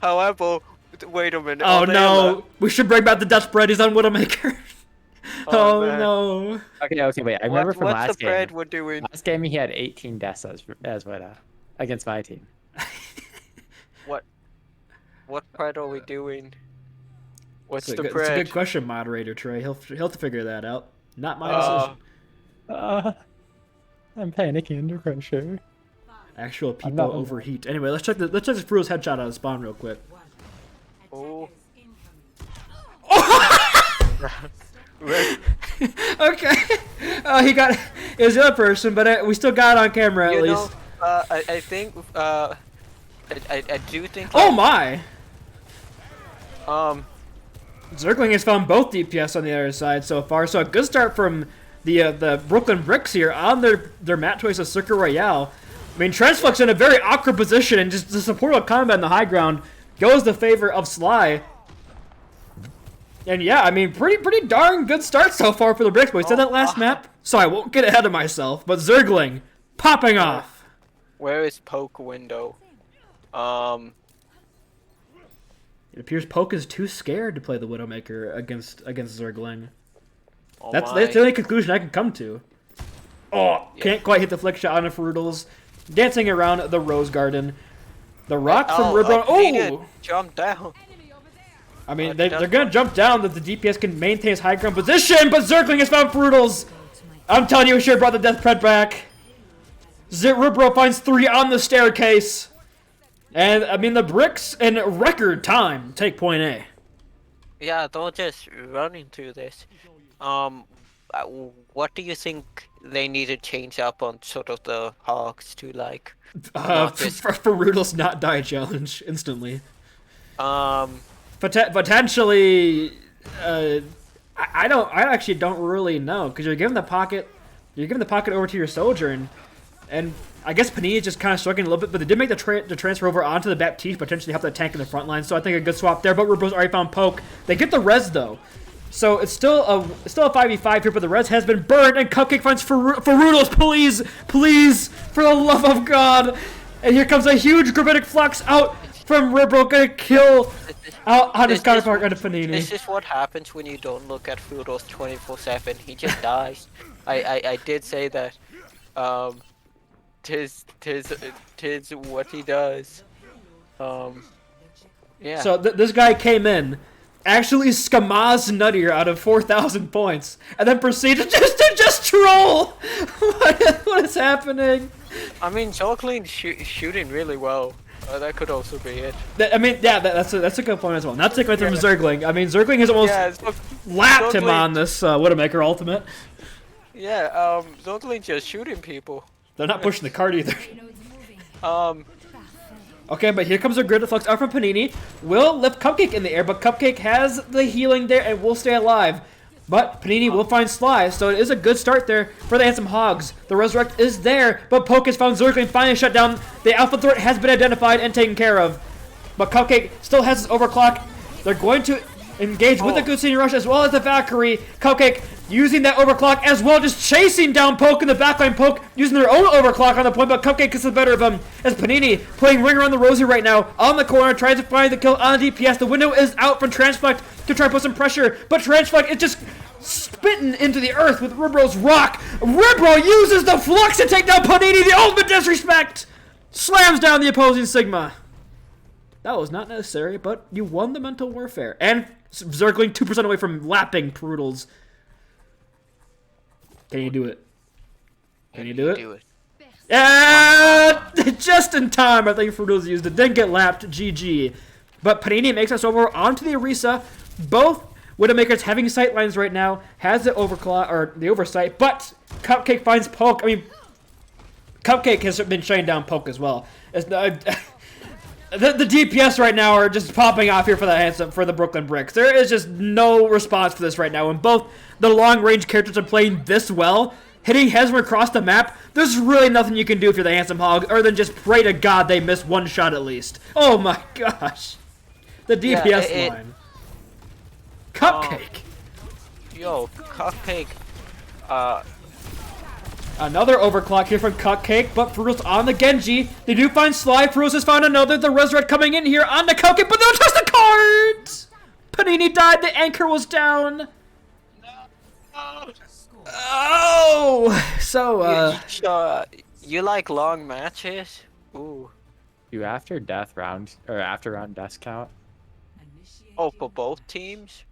however, wait a minute. Oh no, we should bring back the Dutch bread. He's on Widowmaker. Oh no. Okay, wait. I remember from what's last the bread game. we're doing? Last game he had 18 deaths as Widow against my team. What bread are we doing? What's It's the bread? It's a good question, moderator Trey. He'll have to figure that out. Not my decision. I'm panicking under pressure. Actual people overheat. Anyway, let's check this Fruo's headshot out of spawn real quick. Oh. Okay. He got. It was the other person, but we still got it on camera at least. I think. I do think. Oh my! Um. Zergling has found both DPS on the other side so far, so a good start from the Brooklyn Bricks here on their map choice of Circuit Royale. I mean, Transflux in a very awkward position, and just the support of combat in the high ground goes the favor of Sly. And yeah, I mean, pretty darn good start so far for the Bricks. But we said that last map, so I won't get ahead of myself. But Zergling popping off. Where is Poke window? It appears Poke is too scared to play the Widowmaker against Zergling. Oh That's the only conclusion I can come to. Oh, can't quite hit the flick shot on a Fruitals. Dancing around the Rose Garden. The rock from Ribbon. Oh! Jump down. I mean, they're going to jump down that the DPS can maintain his high ground position, but Zergling has found Fruitals. I'm telling you, we should have brought the Death Pred back. Ribro finds 3 on the staircase. And, I mean, the Bricks in record time take point A. Yeah, don't just running through this. What do you think they need to change up on sort of the Hogs to like? For Rudolph's not die challenge instantly. Potentially. I actually don't really know because you're giving the pocket over to your soldier and I guess Panini is just kind of struggling a little bit, but they did make the transfer over onto the Baptiste, potentially help the tank in the front line. So I think a good swap there. But Rubro's already found Poke. They get the res though. So it's still a 5v5 here, but the res has been burned, and Cupcake finds Farudos, please, for the love of God. And here comes a huge gravitic flux out from Ribro, gonna kill out on his counterpart on Panini. This is what happens when you don't look at Farudos 24/7. He just dies. I did say that. Tis what he does. Yeah. So this guy came in. Actually Skamaz Nuttier out of 4,000 points, and then proceeded to just troll. What is happening? I mean, Jockling's shooting really well. That could also be it. I mean, yeah, that's a good point as well. Not taking away from Zergling. I mean, Zergling is almost lapped him Totally. on this Widowmaker ultimate. Yeah, totally just shooting people. They're not pushing the card either. Um, Okay, but here comes a grid deflux out from Panini. Will lift Cupcake in the air, but Cupcake has the healing there and will stay alive. But Panini will find Sly, so it is a good start there for the Handsome Hogs. The Resurrect is there, but Poke has found Zergling finally shut down. The Alpha threat has been identified and taken care of. But Cupcake still has his overclock. They're going to engage with the Good Senior Rush as well as the Valkyrie. Cupcake using that overclock as well, just chasing down Poke in the backline. Poke using their own overclock on the point, but Cupcake gets the better of him. As Panini playing Ring Around the Rosie right now on the corner, tries to find the kill on the DPS. The window is out from Transflect to try to put some pressure, but Transflect is just spitting into the earth with Ribro's rock. Ribro uses the flux to take down Panini. The ultimate disrespect slams down the opposing Sigma. That was not necessary, but you won the mental warfare. And Zergling 2% away from lapping Prudels. Can you do it? Can you do it? And just in time, I think Frudels used it. Didn't get lapped. GG. But Panini makes us over onto the Orisa. Both Widowmakers having sight lines right now. Has the overclock or the oversight, but Cupcake finds Poke. I mean, Cupcake has been shutting down Poke as well. It's, the DPS right now are just popping off here for the Brooklyn Bricks. There is just no response for this right now. And both the long-range characters are playing this well, hitting heads from across the map. There's really nothing you can do if you're the Handsome Hog other than just pray to God they miss one shot at least. Oh my gosh. The DPS line. Cupcake. Yo, Cupcake. Another overclock here from Cupcake, but Fruitles on the Genji. They do find Sly. Fruitles has found another. The Resurrect coming in here on the Cupcake, but they'll trust the cards! Panini died. The anchor was down. Oh! So, you like long matches? Ooh. You after death round, or after round death count? Oh, for both teams?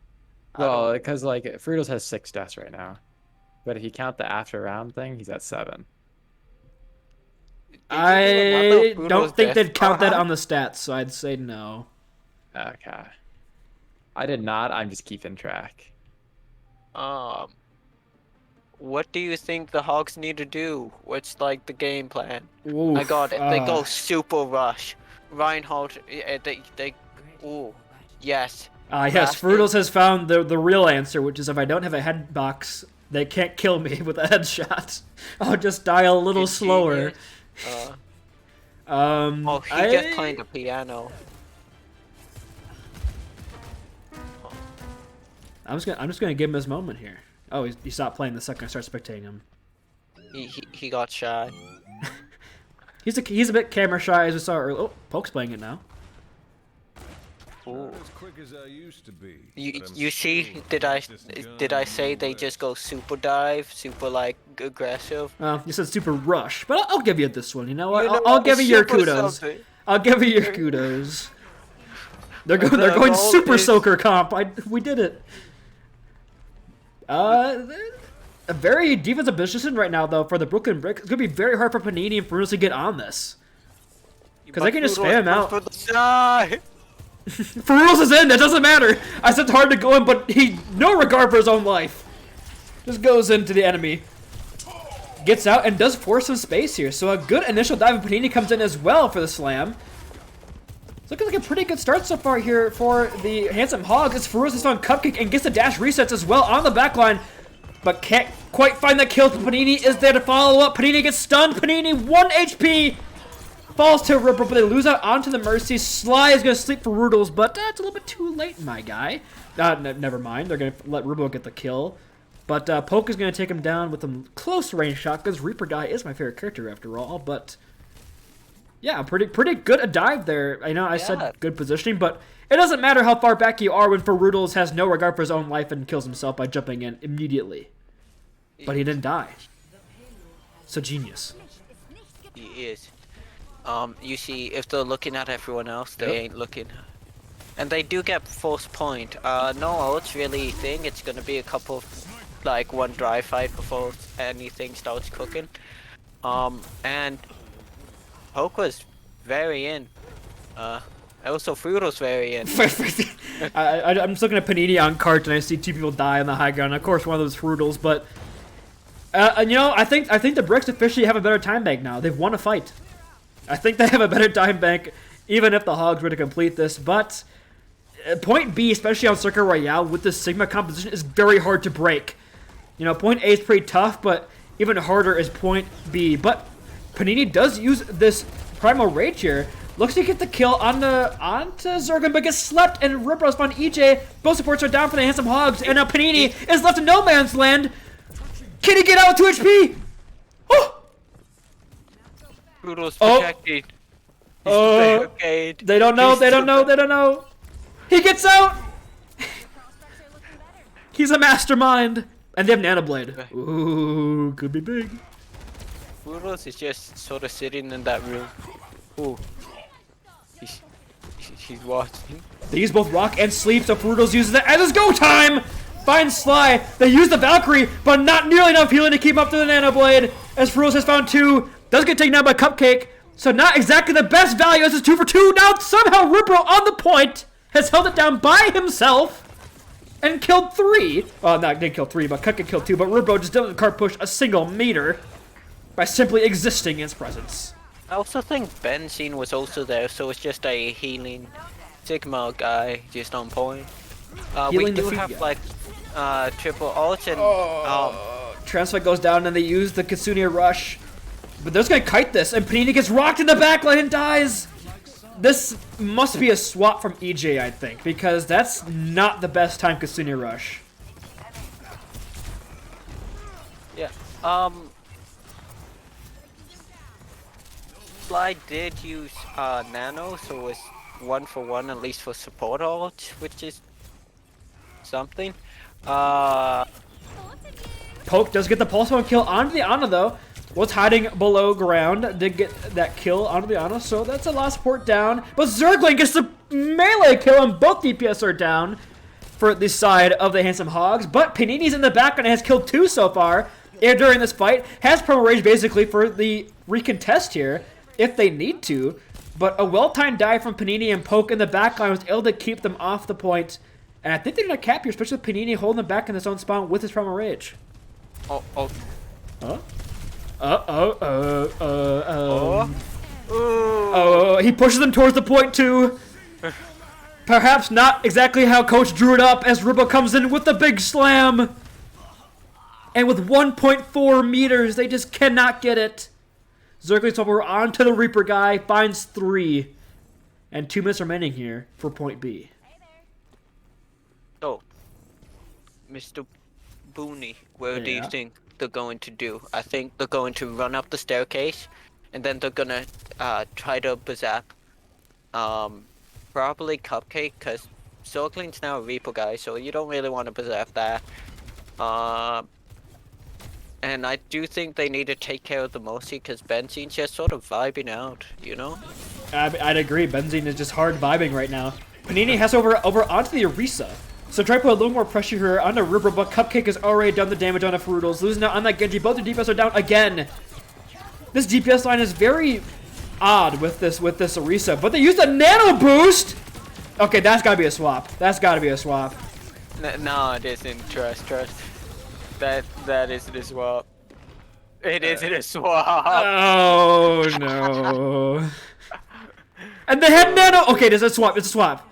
Well, because like Fruitles has 6 deaths right now. But if you count the after round thing, he's at 7. I don't think they'd count that on the stats, so I'd say no. Okay. I did not. I'm just keeping track. What do you think the Hogs need to do? What's like the game plan? Oof, I got it. They go super rush. Reinhardt, ooh, yes. Yes, Fruitles has found the real answer, which is if I don't have a head box, they can't kill me with a headshot. I'll just die a little slower. Oh, he just playing the piano. I'm just gonna give him his moment here. Oh, he stopped playing the second I start spectating him. He got shy. He's a bit camera shy, as we saw earlier. Oh, Poke's playing it now. Ooh. As quick as I used to be. You see? Did I say they just go super dive, super like aggressive? You said super rush, but I'll give you this one. You know what? I'll give you your kudos. I'll give you your kudos. They're going super soaker comp. We did it. A very defensive position right now though for the Brooklyn Brick. It's gonna be very hard for Panini and Bruce to get on this because they can just spam him out. Ferruz is in. It doesn't matter. I said it's hard to go in, but he no regard for his own life. Just goes into the enemy. Gets out and does force some space here. So a good initial dive, and Panini comes in as well for the slam. It's looking like a pretty good start so far here for the Handsome Hogs. It's Ferruz has found Cupcake and gets the dash resets as well on the backline, but can't quite find that kill. Panini is there to follow up. Panini gets stunned. Panini 1 HP. Falls to Ripper, but they lose out onto the Mercy. Sly is going to sleep for Rudels, but it's a little bit too late, my guy. Never mind. They're going to let Rubo get the kill. But Poke is going to take him down with a close range shot, because Reaper guy is my favorite character after all. But yeah, pretty good a dive there. I know I said good positioning, but it doesn't matter how far back you are when Ferrudels has no regard for his own life and kills himself by jumping in immediately. But he didn't die. So genius. He is. You see, if they're looking at everyone else, they ain't looking. And they do get force point. No ults really thing. It's gonna be a couple, like one dry fight before anything starts cooking. And Poke was very in. Also, Fruito's variant. I'm just looking at Panini on cart and I see 2 people die on the high ground. Of course, one of those Fruitals, but and you know, I think the Bricks officially have a better time bank now. They've won a fight. I think they have a better time bank, even if the Hogs were to complete this. But point B, especially on Circuit Royale with this Sigma composition, is very hard to break. You know, point A is pretty tough, but even harder is point B. But Panini does use this Primal Rage here. Looks to get the kill onto Zerglin, but gets slept and rip roast on EJ. Both supports are down for the Handsome Hogs, and now Panini is left in no man's land. Can he get out with 2 HP? Oh! Fruito's protected. They don't know. He gets out! He's a mastermind. And they have Nanoblade. Ooh, could be big. Fruito's is just sort of sitting in that room. Ooh. He's watching. They use both Rock and Sleep, so Fruitals uses it, and it's go time! Finds Sly. They use the Valkyrie, but not nearly enough healing to keep up to the Nanoblade, as Fruitals has found 2. Does get taken down by Cupcake, so not exactly the best value as it's 2 for 2. Now somehow Ripro on the point has held it down by himself and killed 3. Well, not didn't kill 3, but Cupcake killed 2, but Ripro just doesn't cart push a single meter by simply existing in its presence. I also think Benzene was also there, so it's just a healing Sigma guy just on point. We do have like triple ult and Transfight goes down and they use the Kasunia Rush. But they're just gonna kite this, and Panini gets rocked in the backline and dies! This must be a swap from EJ, I think, because that's not the best time Kasunia Rush. Yeah, Fly did use Nano, so it was 1 for 1 at least for support ult, which is something. Poke does get the pulse one kill onto the Ana though. Was hiding below ground, did get that kill onto the Ana, so that's a last support down. But Zerglin gets the melee kill and both DPS are down for the side of the Handsome Hogs. But Panini's in the back and has killed 2 so far during this fight. Has promo rage basically for the recontest here, if they need to. But a well-timed dive from Panini and Poke in the backline was able to keep them off the point. And I think they're going to cap here, especially with Panini holding them back in his own spawn with his promo rage. Oh. He pushes them towards the point too. Perhaps not exactly how Coach drew it up as Ribbo comes in with the big slam. And with 1.4 meters, they just cannot get it. Zerglin's over onto the Reaper guy, finds 3. And 2 minutes remaining here for point B. So, Mr. Booney, what do you think they're going to do? I think they're going to run up the staircase, and then they're gonna try to Bazap. Probably Cupcake, because Zergling's now a Reaper guy, so you don't really want to Bazap that. And I do think they need to take care of the Mosi, because Benzine's just sort of vibing out, you know? I'd agree. Benzene is just hard vibing right now. Panini has over onto the Orisa. So try to put a little more pressure here on the Ripper, but Cupcake has already done the damage on the Fruitals. Losing out on that Genji. Both the DPS are down again. This DPS line is very odd with this Orisa, but they used a Nano Boost! Okay, that's gotta be a swap. That's gotta be a swap. No, it isn't. Trust. That isn't a swap. It isn't a swap. Oh no. And they had Nano. Okay, it's a swap. It's a swap.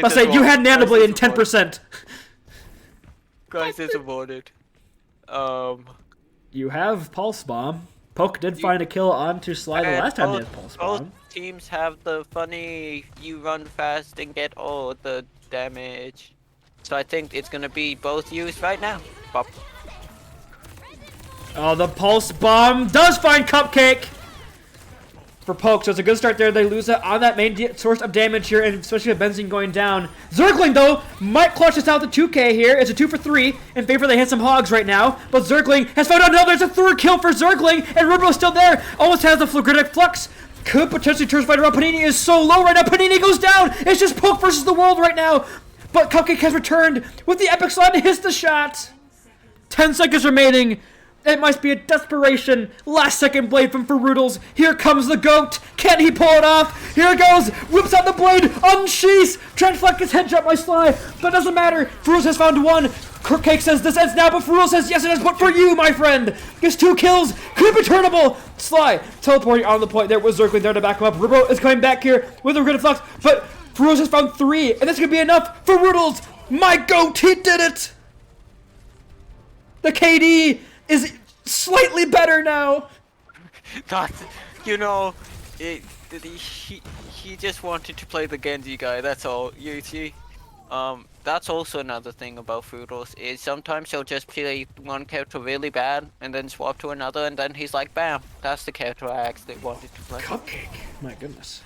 I say you had Nano Blade in 10%. Crisis avoided. You have Pulse Bomb. Poke did find a kill onto Sly the last time he had Pulse Bomb. Both teams have the funny you run fast and get all the damage. So I think it's gonna be both used right now. Bop. Oh, the Pulse Bomb does find Cupcake for Poke, so it's a good start there. They lose it on that main source of damage here, and especially with Benzene going down. Zergling, though, might clutch this out to 2K here. It's a 2 for 3 in favor of the Handsome Hogs right now, but Zergling has found another. It's a 3rd kill for Zergling, and Ribbo's still there. Almost has the Flagritic Flux. Could potentially turn fight around. Panini is so low right now. Panini goes down. It's just Poke versus the world right now. But Cupcake has returned with the Epic Slide and hits the shot. 10 seconds remaining. It must be a desperation last-second blade from Ferutals. Here comes the GOAT. Can he pull it off? Here it goes. Whips out the blade. Unsheaths. Transflect his headshot by Sly. But it doesn't matter. Ferutals has found one. Cake says this ends now, but Ferutals says yes it is. But for you, my friend. Gets 2 kills. Could be turnable. Sly teleporting on the point there with Zergling there to back him up. Ribbo is coming back here with a grid of flux. But Ferutals has found 3. And this could be enough for Ferutals. My GOAT. He did it. The KD is slightly better now. Not, you know, he just wanted to play the Genji guy. That's all. You see, that's also another thing about Fruitals is sometimes he'll just play one character really bad and then swap to another, and then he's like, bam, that's the character I actually wanted to play. Cupcake. My goodness.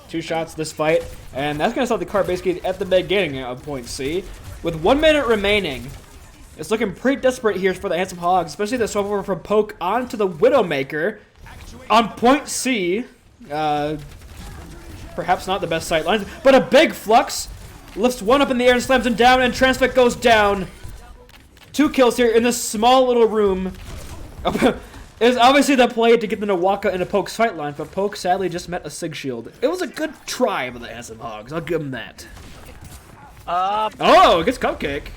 2 shots this fight, and that's gonna stop the card basically at the beginning of point C. With 1 minute remaining, it's looking pretty desperate here for the Handsome Hogs, especially the swap over from Poke onto the Widowmaker on point C. Perhaps not the best sight lines, but a big flux lifts one up in the air and slams him down, and Transfect goes down. 2 kills here in this small little room. It's obviously the play to get them to walk out into Poke's fight line, but Poke sadly just met a Sig Shield. It was a good try by the Handsome Hogs. I'll give him that. Oh, it gets Cupcake.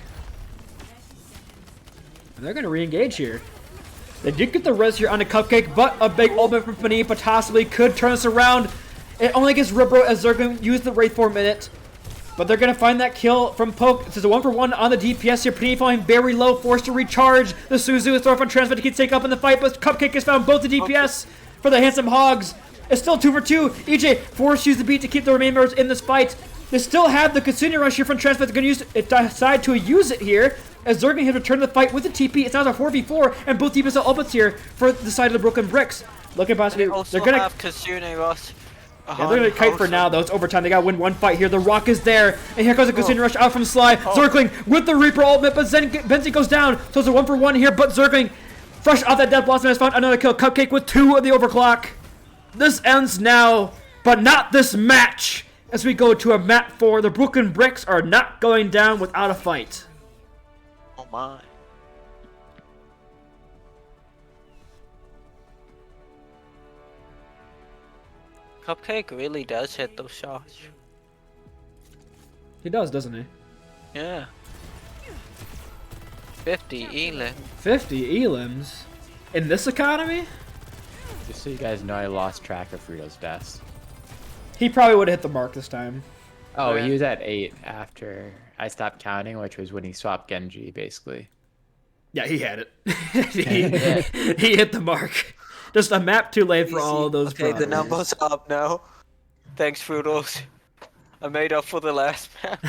And they're going to re-engage here. They did get the res here on a Cupcake, but a big ultimate from Panini possibly could turn us around. It only gets Ribro as they're going to use the Wraith for a minute. But they're going to find that kill from Poke. It's a 1-for-1 on the DPS here. Panini falling very low, forced to recharge. The Suzu is thrown from Transfer to keep take up in the fight, but Cupcake has found both the DPS for the Handsome Hogs. It's still 2-for-2. EJ forced to use the beat to keep the remaining members in this fight. They still have the Kasuni Rush here from Transfer. They're going to decide to use it here, as Zergling has returned to the fight with the TP. It's now a 4v4, and both teams have ultimates here for the side of the Broken Bricks. Looking possibly, they're going to have Kasuni Rush. Yeah, they're going to kite for now, though. It's overtime. They got to win one fight here. The Rock is there. And here comes the Kasuni Rush out from Sly. Zergling with the Reaper ultimate, but Benzi goes down. So it's a 1-for-1 here, but Zergling, fresh off that Death Blossom, has found another kill. Cupcake with 2 of the overclock. This ends now, but not this match. As we go to a map 4, the Brooklyn Bricks are not going down without a fight. Oh my. Cupcake really does hit those shots. He does, doesn't he? Yeah. 50 elim. 50 elims? In this economy? Just so you guys know, I lost track of Frito's deaths. He probably would have hit the mark this time. Oh, Yeah. he was at 8 after I stopped counting, which was when he swapped Genji, basically. Yeah, he had it. he hit the mark. Just a map too late for all of those Okay, the problems. numbers are up now. Thanks, Fruitals. I made up for the last map.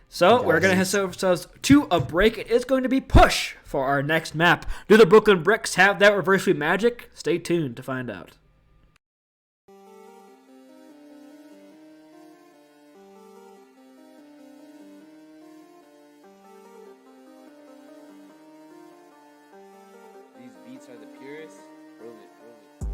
So we're gonna head ourselves to a break. It is going to be push for our next map. Do the Brooklyn Bricks have that reverse sweep magic? Stay tuned to find out. These beats are the purest. Prove it, prove it.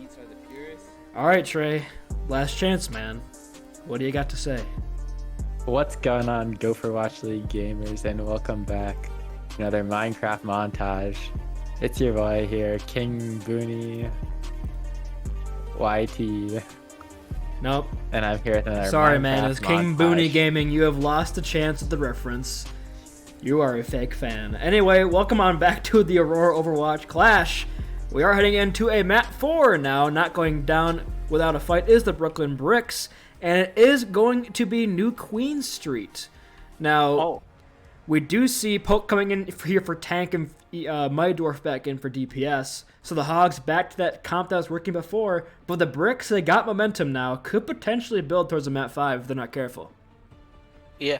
beats are the purest. All right, Trey. Last chance, man. What do you got to say? What's going on, Overwatch League gamers, and welcome back to another Minecraft montage. It's your boy here, King Booney YT, Nope. and I'm here with another Sorry, Minecraft man. As King montage. Booney Gaming, you have lost a chance at the reference. You are a fake fan. Anyway, welcome on back to the Aurora Overwatch Clash. We are heading into a map 4 now. Not going down without a fight is the Brooklyn Bricks, and it is going to be New Queen Street. Now, we do see Poke coming in here for tank and Mydorf back in for DPS. So the Hogs back to that comp that was working before, but the Bricks, they got momentum now. Could potentially build towards a map 5 if they're not careful. Yeah.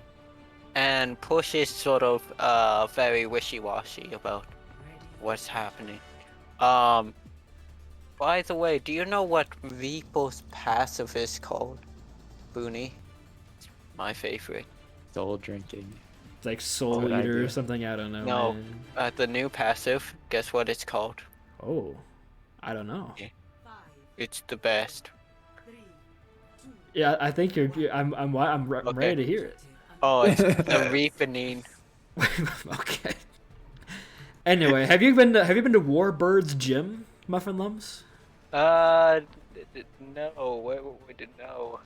And Push is sort of very wishy-washy about what's happening. By the way, do you know what Reaper's passive is called, Booney? It's my favorite. Soul drinking. It's like Soul Good Eater or idea. something, I don't know. No, man. the new passive, guess what it's called? Oh, I don't know. Yeah. It's the best. Yeah, I think I'm ready to hear it. Oh, it's the Reapening. Okay. Anyway, have you been to Warbird's gym, MuffinLumps? No, no.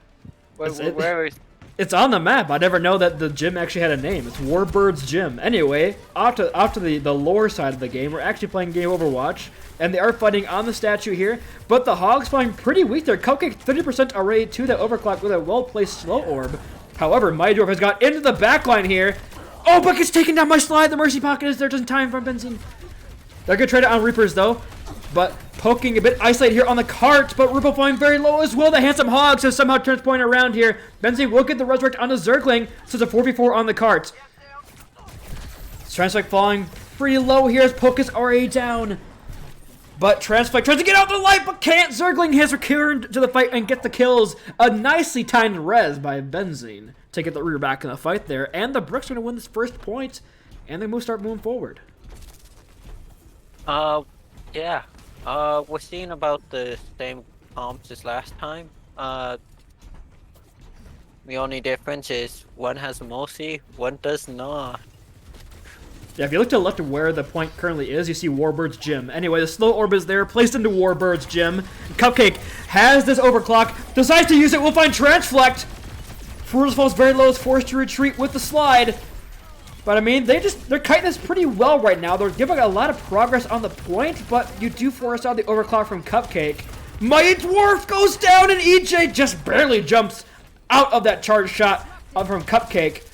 Where is? It's on the map. I never know that the gym actually had a name. It's Warbird's Gym. Anyway, off to the lore side of the game, we're actually playing game Overwatch, and they are fighting on the statue here, but the Hogs fighting pretty weak. They're Cupcake 30% array to the overclock with a well-placed slow orb. However, Mydorf has got into the backline here. Oh, Bucket's taking down my slide. The Mercy Pocket is there just in time for Benzine. They're going to trade it on Reapers, though. But poking a bit isolated here on the cart, but Ripple flying very low as well. The Handsome Hogs has somehow turns point around here. Benzine will get the Resurrect onto Zergling, so it's a 4v4 on the cart. Transflect falling pretty low here as Poke is already down. But Transflect tries to get out the light, but can't. Zergling has returned to the fight and get the kills. A nicely timed res by Benzine to get the rear back in the fight there. And the Bricks are going to win this first point, and they start moving forward. Yeah. We're seeing about the same comps as last time. The only difference is one has Mercy, one does not. Yeah, if you look to the left of where the point currently is, you see Warbird's Gym. Anyway, the slow orb is there, placed into Warbird's Gym. Cupcake has this overclock, decides to use it, we'll find Transflect. Fruitals falls very low, is forced to retreat with the slide. But I mean, they're kiting this pretty well right now. They're giving a lot of progress on the point, but you do force out the overclock from Cupcake. Mighty Dwarf goes down, and EJ just barely jumps out of that charge shot from Cupcake.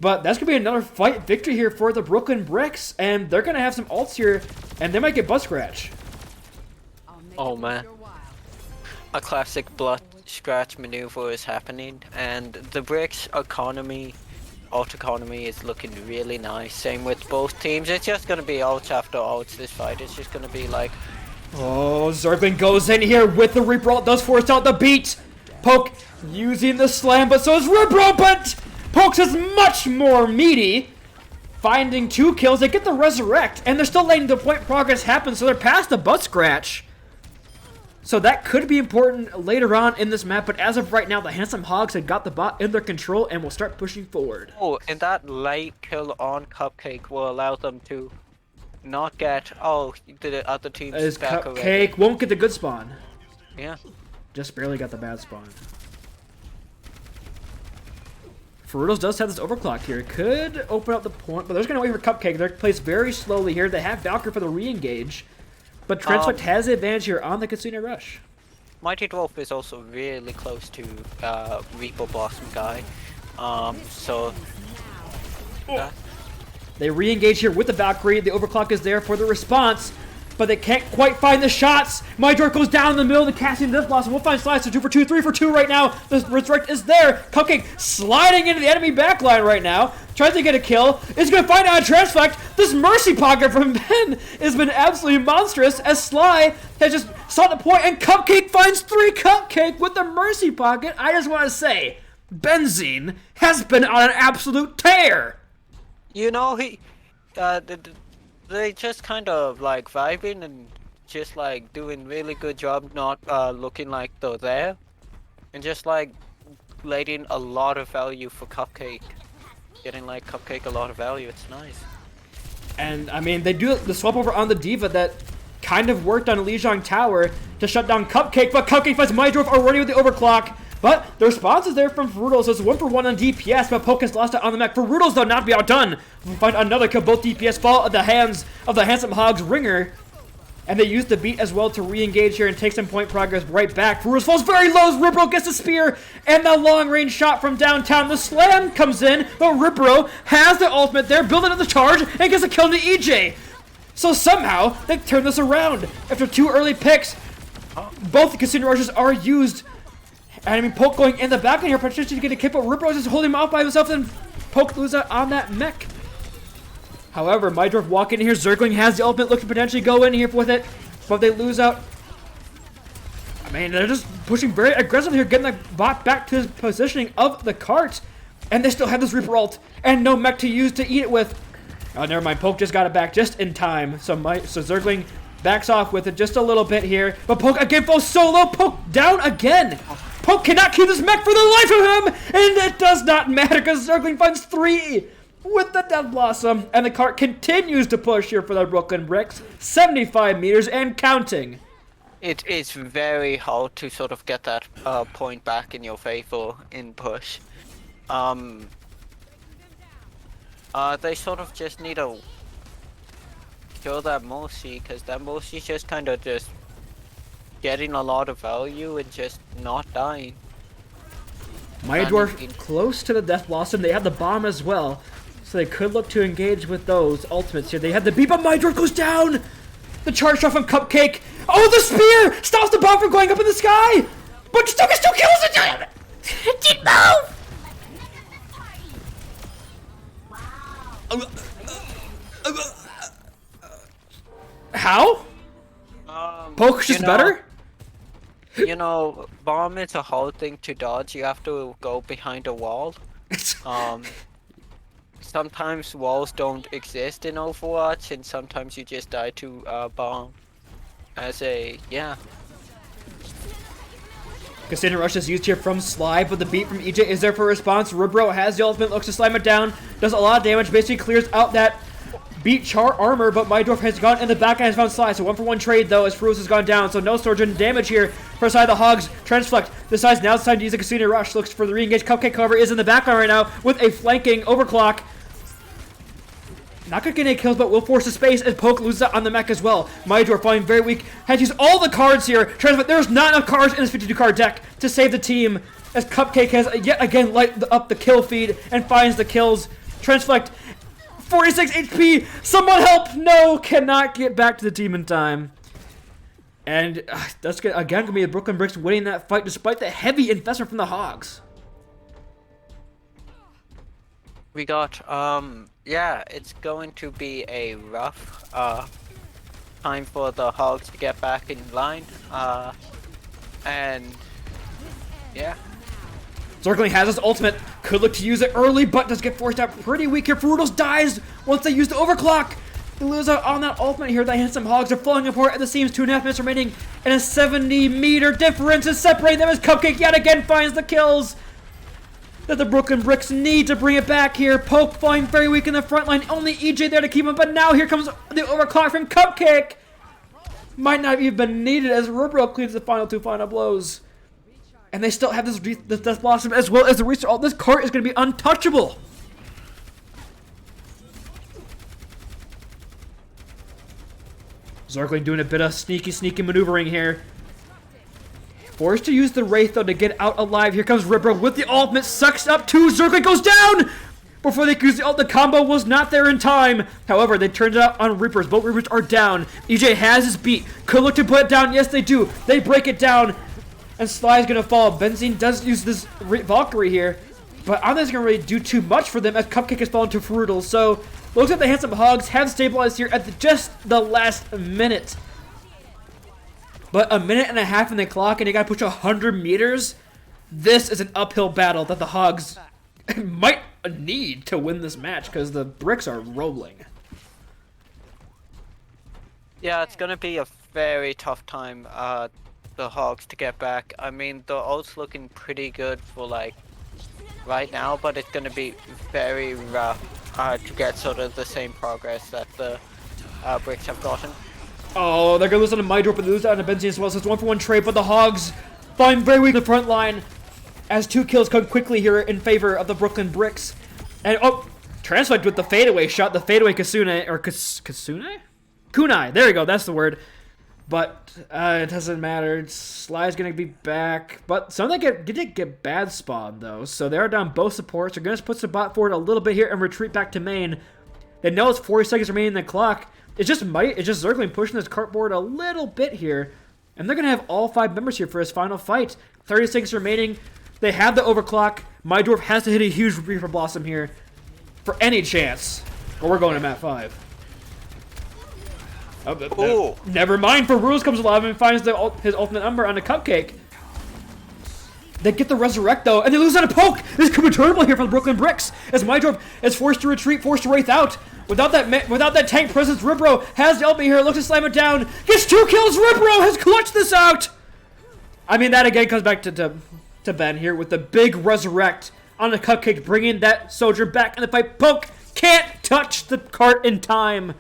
But that's going to be another fight victory here for the Brooklyn Bricks, and they're going to have some ults here, and they might get butt scratch. Oh man. A classic blood scratch maneuver is happening, and the Bricks ult economy is looking really nice. Same with both teams. It's just going to be ults after ults this fight. It's just going to be like... Oh, Zergling goes in here with the Reaper ult, does force out the beat. Poke using the slam, but so is Reaper, but Poke's is much more meaty. Finding 2 kills, they get the Resurrect, and they're still letting the point progress happen, so they're past the butt scratch. So that could be important later on in this map, but as of right now, the Handsome Hogs have got the bot in their control and will start pushing forward. Oh, and that late kill on Cupcake will allow them to not get... Oh, the other team's As back Cupcake already. won't get the good spawn. Yeah. Just barely got the bad spawn. Fruitals does have this overclock here. Could open up the point, but they're just going to wait for Cupcake. They're placed very slowly here. They have Valkyrie for the re-engage. But Transflect has the advantage here on the Katsune Rush. Mighty Dwarf is also really close to Reaper Blossom guy. So... They re-engage here with the Valkyrie. The overclock is there for the response, but they can't quite find the shots. Mydorf goes down in the middle of the casting Death Blossom. We'll find slides, so 2 for 2, 3 for 2 right now. The Resurrect is there. Cupcake sliding into the enemy backline right now. Tries to get a kill. Is going to find out a Transflect. This Mercy Pocket from Ben has been absolutely monstrous as Sly has just sought the point, and Cupcake finds 3 Cupcake with the Mercy Pocket. I just want to say, Benzine has been on an absolute tear. You know, they just kind of like vibing and just like doing really good job not looking like they're there, and just like letting a lot of value for Cupcake. Getting like Cupcake a lot of value, it's nice. And I mean, they do the swap over on the Diva that kind of worked on Lijiang Tower to shut down Cupcake, but Cupcake finds Mydorf already with the overclock. But the response is there from Ferrudos. It's 1-for-1 on DPS, but Poke has lost it on the mech. Ferrudos, though, not be outdone. We find another kill. Both DPS fall at the hands of the handsome Hogs Ringer. And they use the beat as well to re-engage here and take some point progress right back. Ferrudos falls very low as Ripro gets a spear. And the long-range shot from downtown. The slam comes in, but Ripro has the ultimate there, building up the charge, and gets a kill to EJ. So somehow, they turn this around. After 2 early picks, both the Casino Rushes are used. And I mean, Poke going in the back end here, potentially getting a kick, but Ripro is just holding him off by himself, and Poke loses out on that mech. However, Mydorf walking in here, Zergling has the ultimate, looking to potentially go in here with it, but they lose out. I mean, they're just pushing very aggressively here, getting the bot back to his positioning of the cart, and they still have this Reaper ult, and no mech to use to eat it with. Oh, never mind, Poke just got it back just in time, so Zergling backs off with it just a little bit here, but Poke again falls solo, Poke down again! Poke cannot keep this mech for the life of him, and it does not matter because Zergling finds 3 with the Death Blossom, and the cart continues to push here for the Brooklyn Bricks, 75 meters and counting. It is very hard to sort of get that point back in your favor in push. They sort of just need to kill that Mercy, because that Mercy's just kind of just getting a lot of value and just not dying. Mydorf close to the Death Blossom. They have the bomb as well, so they could look to engage with those ultimates here. They have the beat, but Mydorf goes down! The charge shot from Cupcake. Oh, the spear stops the bomb from going up in the sky! But still kills it! It didn't move! How? Poke's just better? You know, bomb is a hard thing to dodge. You have to go behind a wall. Sometimes walls don't exist in Overwatch, and sometimes you just die to bomb. Yeah. Casino Rush is used here from Sly, but the beat from EJ is there for a response. Ribro has the ultimate, looks to slam it down, does a lot of damage, basically clears out that beat char armor, but Mydorf has gone in the back and has found Sly, so 1-for-1 trade though as Ferrudos has gone down, so no surgeon damage here for side of the Hogs. Transflect decides now it's time to use a Casino Rush, looks for the re-engage. Cupcake, however, is in the background right now with a flanking overclock. Not gonna get any kills, but will force the space as Poke loses out on the mech as well. Mydorf falling very weak, has to use all the cards here. Transflect, there's not enough cards in this 52 card deck to save the team, as Cupcake has yet again lighted up the kill feed and finds the kills. Transflect, 46 HP, someone help! No, cannot get back to the team in time. And that's again gonna be the Brooklyn Bricks winning that fight despite the heavy investment from the Hogs. We got, yeah, it's going to be a rough time for the Hogs to get back in line. And yeah. Zergling has his ultimate, could look to use it early, but does get forced out pretty weak here. Ferrudos dies once they use the overclock. They lose out on that ultimate here. The handsome Hogs are falling apart at the seams. 2.5 minutes remaining, and a 70-meter difference is separating them as Cupcake yet again finds the kills that the Brooklyn Bricks need to bring it back here. Poke falling very weak in the front line. Only EJ there to keep him, but now here comes the overclock from Cupcake. Might not have even been needed as Rubro cleans the final 2 final blows. And they still have this Death Blossom as well as the restart. This cart is going to be untouchable. Zergling doing a bit of sneaky maneuvering here. Forced to use the Wraith though to get out alive. Here comes Ribro with the ultimate, sucks up 2. Zergling goes down! Before they could use the ult, the combo was not there in time. However, they turned it out on Reapers. Both Reapers are down. EJ has his beat. Could look to put it down. Yes, they do. They break it down. And Sly's gonna fall. Benzine does use this Valkyrie here, but I don't think it's gonna really do too much for them as Cupcake has fallen to Ferrudos. So, looks like the handsome Hogs have stabilized here at just the last minute. But 1.5 minutes in the clock, and they gotta push 100 meters. This is an uphill battle that the Hogs might need to win this match because the Bricks are rolling. Yeah, it's gonna be a very tough time, the Hogs to get back. I mean, the ult's looking pretty good for like right now, but it's gonna be very rough to get sort of the same progress that the Bricks have gotten. Oh, they're gonna lose on a Mydorp and lose out on a Benzine as well, so it's 1-for-1 trade, but the Hogs find very weak in the front line as 2 kills come quickly here in favor of the Brooklyn Bricks. And oh, Translate with the fadeaway shot, the fadeaway Kasune, or Kasune? Kunai, there you go, that's the word. But it doesn't matter. Sly's gonna be back. But some of them did get bad spawn though, so they're down both supports. They're gonna put the bot forward a little bit here and retreat back to main. They know it's 40 seconds remaining in the clock. It's just Zergling pushing this cartboard a little bit here, and they're gonna have all 5 members here for his final fight. 30 seconds remaining. They have the overclock. Mydorf has to hit a huge Reaper Blossom here for any chance, or we're going to map 5. Oh, never mind. For Rules comes alive and finds his ultimate Umber on a cupcake. They get the resurrect though, and they lose on a poke. This could be terrible here for the Brooklyn Bricks as Mydorf is forced to retreat, forced to wraith out. Without that tank presence, Ripro has the ultimate here, looks to slam it down, gets 2 kills. Ripro has clutched this out. I mean, that again comes back to Ben here with the big resurrect on a cupcake, bringing that soldier back in the fight. Poke can't touch the cart in time.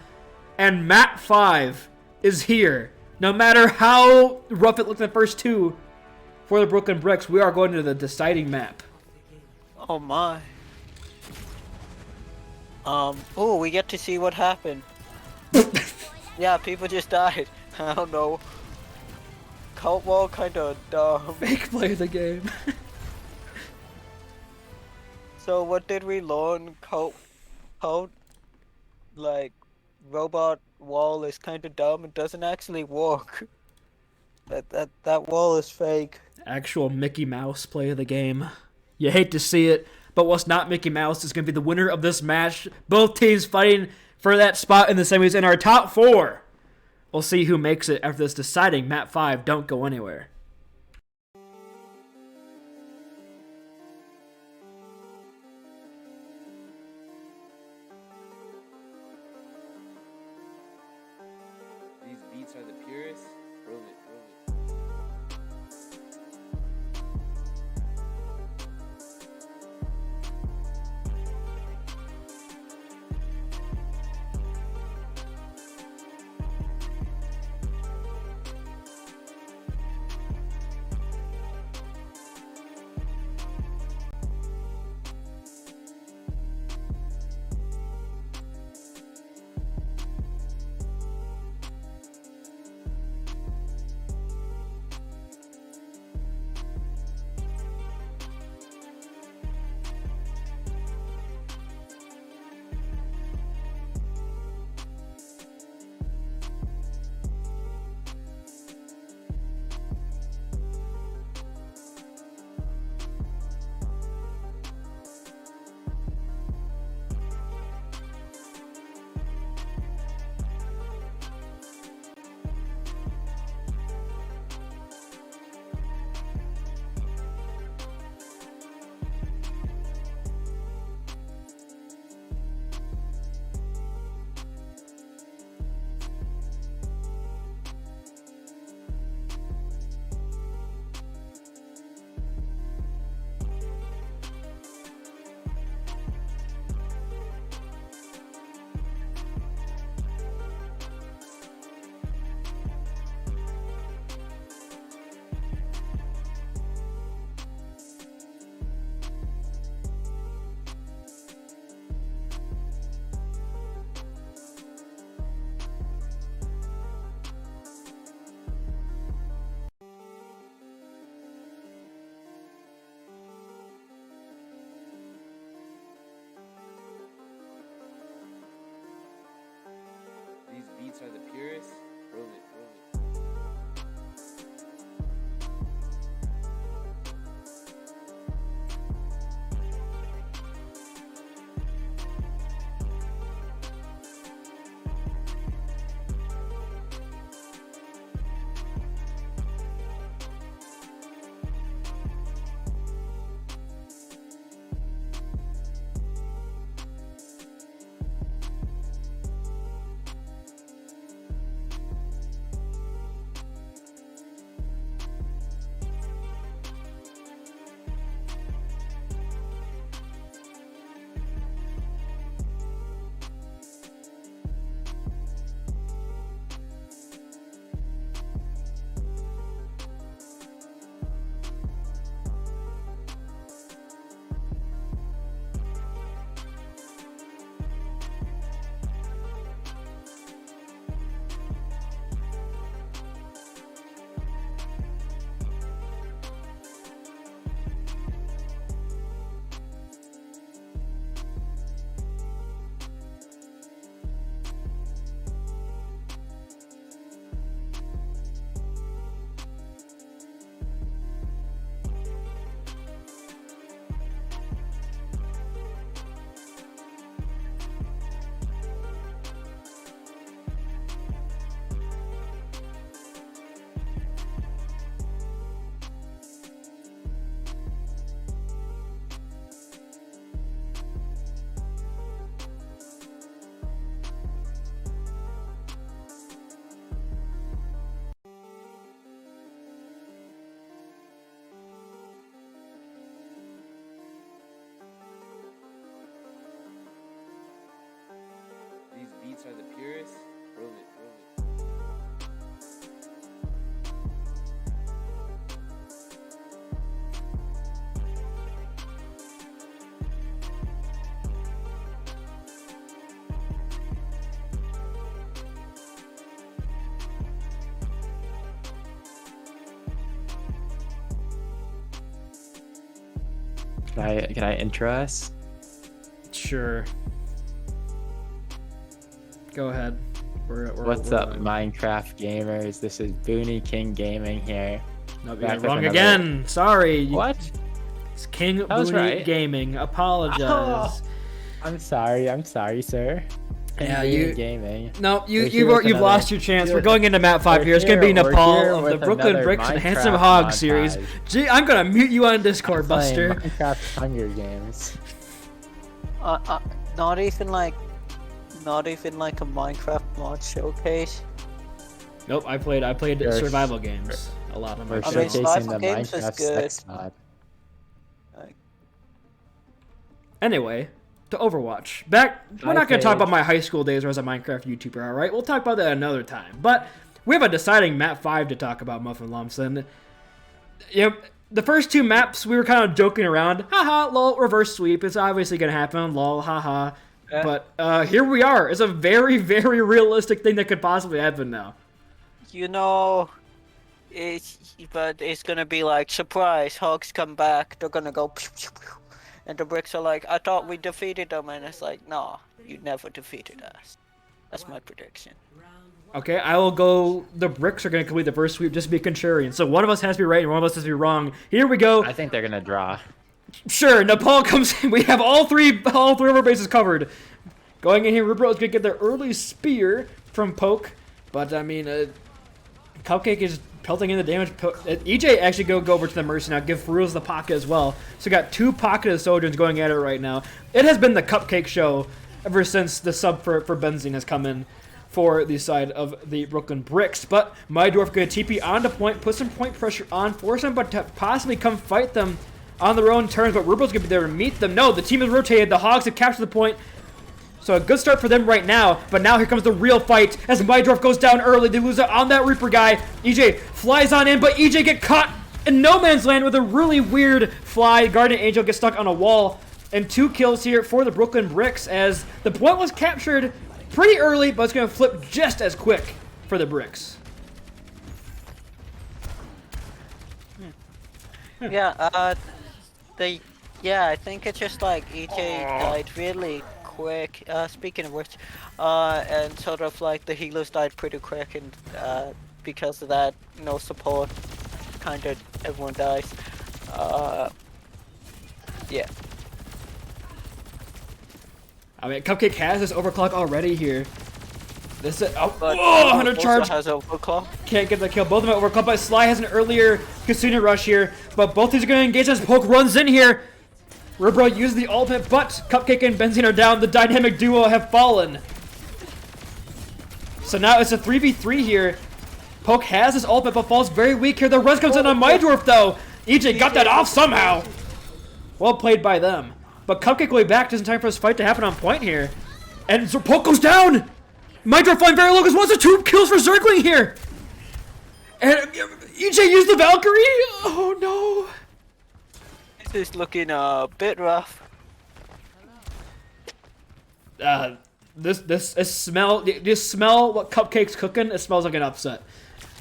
And map 5 is here. No matter how rough it looked in the first 2 for the Brooklyn Bricks, we are going to the deciding map. Oh my. Oh, we get to see what happened. Yeah, people just died. I don't know. Cult wall kinda dumb. Fake play the game. So what did we learn? Cult, like, robot wall is kind of dumb and doesn't actually work. That wall is fake. Actual Mickey Mouse play of the game. You hate to see it, but what's not Mickey Mouse is going to be the winner of this match. Both teams fighting for that spot in the semis in our top 4. We'll see who makes it after this deciding map 5. Don't go anywhere. These beats are the purest. Roll it, roll it. Can I intro us? Sure. Go ahead. What's up, Minecraft gamers? This is Booney King Gaming here. No, Back you're with wrong another- again. Sorry. What? It's King I was Booney right. Gaming. Apologize. I'm sorry, sir. Yeah, King you- Gaming. No, We're here with you've another- lost your chance. we're We're going into map 5 we're here. It's gonna be here- we're Nepal here of the with Brooklyn another Bricks and Handsome Minecraft Hogs series. montage. Gee, I'm gonna mute you on Discord, Playing Buster. Minecraft Hunger Games. Not even like a Minecraft mod showcase. Nope, I played We're- survival games. A lot of We're my I mean, shows. showcasing survival the games is Minecraft good. sex mod. Anyway, to Overwatch. We're not gonna talk about my high school days as a Minecraft YouTuber, all right? We'll talk about that another time. But we have a deciding map 5 to talk about, MuffinLumps, and the first 2 maps we were kind of joking around. Haha, lol, reverse sweep. It's obviously gonna happen. Lol, haha. But here we are. It's a very, very realistic thing that could possibly happen now. You know, but it's gonna be like, surprise, Hogs come back, they're gonna go pew, pew, pew. And the bricks are like, I thought we defeated them, and it's like, no, you never defeated us. That's my prediction. Okay, I will go. The bricks are going to complete the first sweep just to be contrarian. So one of us has to be right and one of us has to be wrong. Here we go. I think they're gonna draw. Sure, Nepal comes in. We have all three of our bases covered. Going in here, Ripro is going to get their early spear from Poke. But, I mean, Cupcake is pelting in the damage. EJ actually go over to the Mercy now. Give Feruz the pocket as well. So we got 2 pocketed soldiers going at it right now. It has been the Cupcake show ever since the sub for Benzine has come in for the side of the Brooklyn Bricks. But my Dwarf going to TP onto point, put some point pressure on, force them but to possibly come fight them on their own terms. But Rubo's going to be there to meet them. No, the team is rotated. The Hogs have captured the point. So a good start for them right now, but now here comes the real fight as Mydorf goes down early. They lose out on that Reaper guy. EJ flies on in, but EJ get caught in no man's land with a really weird fly. Guardian Angel gets stuck on a wall. And 2 kills here for the Brooklyn Bricks as the point was captured pretty early, but it's going to flip just as quick for the Bricks. Yeah, I think it's just like EJ died really quick. Speaking of which, and sort of like the healers died pretty quick, and because of that, no support, kind of everyone dies. Yeah. I mean, Cupcake has this overclock already here. This is, But 100 also charge. has overclock. Can't get the kill. Both of them are overclocked, but Sly has an earlier Kasuna rush here. But both these are going to engage as Poke runs in here. Ribro uses the ultimate, but Cupcake and Benzine are down. The dynamic duo have fallen. So now it's a 3v3 here. Poke has his ultimate, but falls very weak here. The res comes in on Mydorf, though. EJ got that off somehow. Well played by them. But Cupcake way back just in time for this fight to happen on point here. And so Poke goes down. Mydorf flying very low because wants 2 kills for Zergling here. And EJ used the Valkyrie. Oh no. This is looking a bit rough. This smell. Just smell what Cupcake's cooking. It smells like an upset.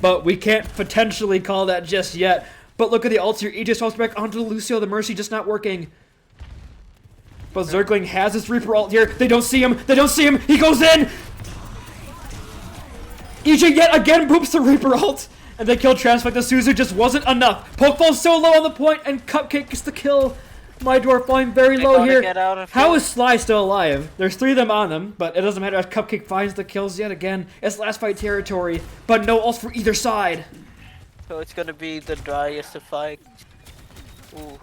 But we can't potentially call that just yet. But look at the ults here. EJ swaps back onto the Lucio. The Mercy just not working. But Zergling has his Reaper ult here. They don't see him. They don't see him. He goes in. EJ yet again boops the Reaper ult. And they kill Transfect. The Suzu just wasn't enough. Poke falls so low on the point, and Cupcake gets the kill. My Dwarf flying very low gotta here. get out of How here. is Sly still alive? There's 3 of them on them, but it doesn't matter as Cupcake finds the kills yet again. It's last fight territory, but no ults for either side. So it's gonna be the driest of fights. Ooh.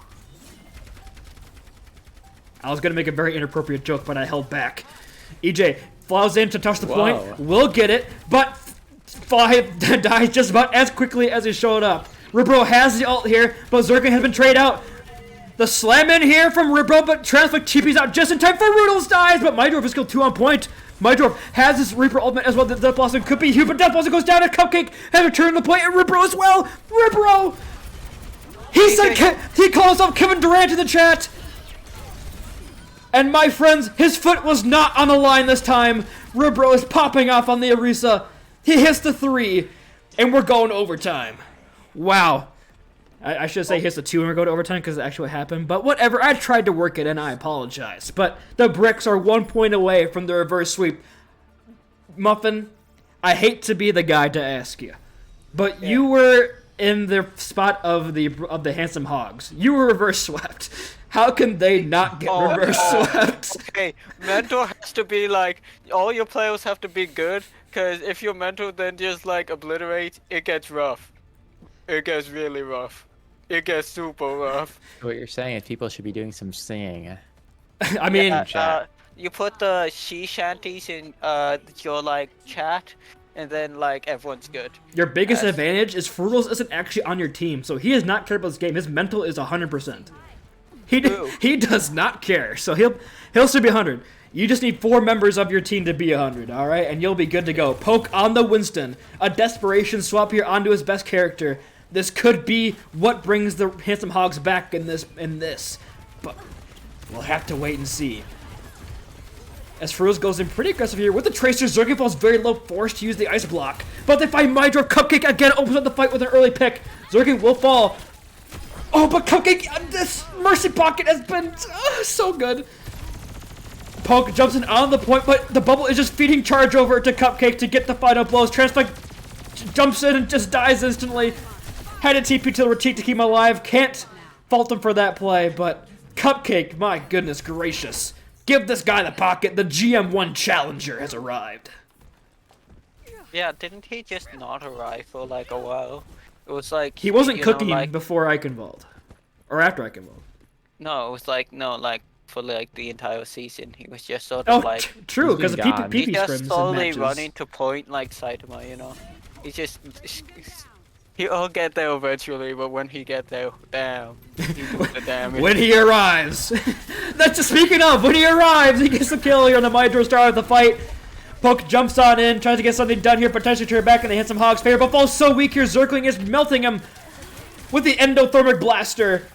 I was gonna make a very inappropriate joke, but I held back. EJ flies in to touch the point, Whoa. will get it, but Fly dies just about as quickly as he showed up. Ribro has the ult here, but Zergling has been traded out. The slam in here from Ribro, but Transflict TP's out just in time for Rudels dies, but Mydorf is still 2 on point. Mydorf has his Reaper ultimate as well. The Death Blossom could be huge, but Death Blossom goes down to Cupcake, has returned the point, and Ribro as well. Ribro! He said he called himself Kevin Durant in the chat. And my friends, his foot was not on the line this time. Ribro is popping off on the Orisa. He hits the 3, and we're going overtime. Wow. I should say he hits the 2 and we go to overtime because that's actually what happened. But whatever, I tried to work it and I apologize. But the Bricks are 1 point away from the reverse sweep. Muffin, I hate to be the guy to ask you, but you were in the spot of the Handsome Hogs. You were reverse swept. How can they not get reverse swept? Okay, mental has to be like, all your players have to be good, because if your mental then just like obliterate, it gets rough. It gets really rough. It gets super rough. What you're saying is people should be doing some singing. I mean, You put the sea shanties in your like chat, and then like everyone's good. your biggest advantage is Frutals isn't actually on your team, so he does not care about this game. His mental is 100%. He does not care, so he'll still be 100. You just need 4 members of your team to be 100, all right, and you'll be good to go. Poke on the Winston, a desperation swap here onto his best character. This could be what brings the Handsome Hogs back in this, but we'll have to wait and see. As Frutals goes in pretty aggressive here with the Tracer, Zerkin falls very low, forced to use the ice block. But they find Mydro. Cupcake again opens up the fight with an early pick. Zerkin will fall. Oh, but Cupcake, this Mercy Pocket has been so good. Poke jumps in on the point, but the bubble is just feeding charge over to Cupcake to get the final blows. Transpike jumps in and just dies instantly. Had a TP to retreat to keep him alive. Can't fault him for that play, but Cupcake, my goodness gracious. Give this guy the pocket. The GM1 challenger has arrived. Yeah, didn't he just not arrive for like a while? It was like He wasn't you know, cooking like, before Eichenwald. Or after Eichenwald. No, it was like for like the entire season. He was just sort of like True, because of He's been gone. PP he just scrims and slowly matches. running to point like Saitama, you know. He just he'll get there eventually, but when he get there, damn, he does the damage. When he arrives. That's just speaking of, when he arrives, he gets the kill here on the Mydro star of the fight. Poke jumps on in, tries to get something done here, potentially turn back in the Handsome Hogs favor, but falls so weak here, Zerkling is melting him with the endothermic blaster.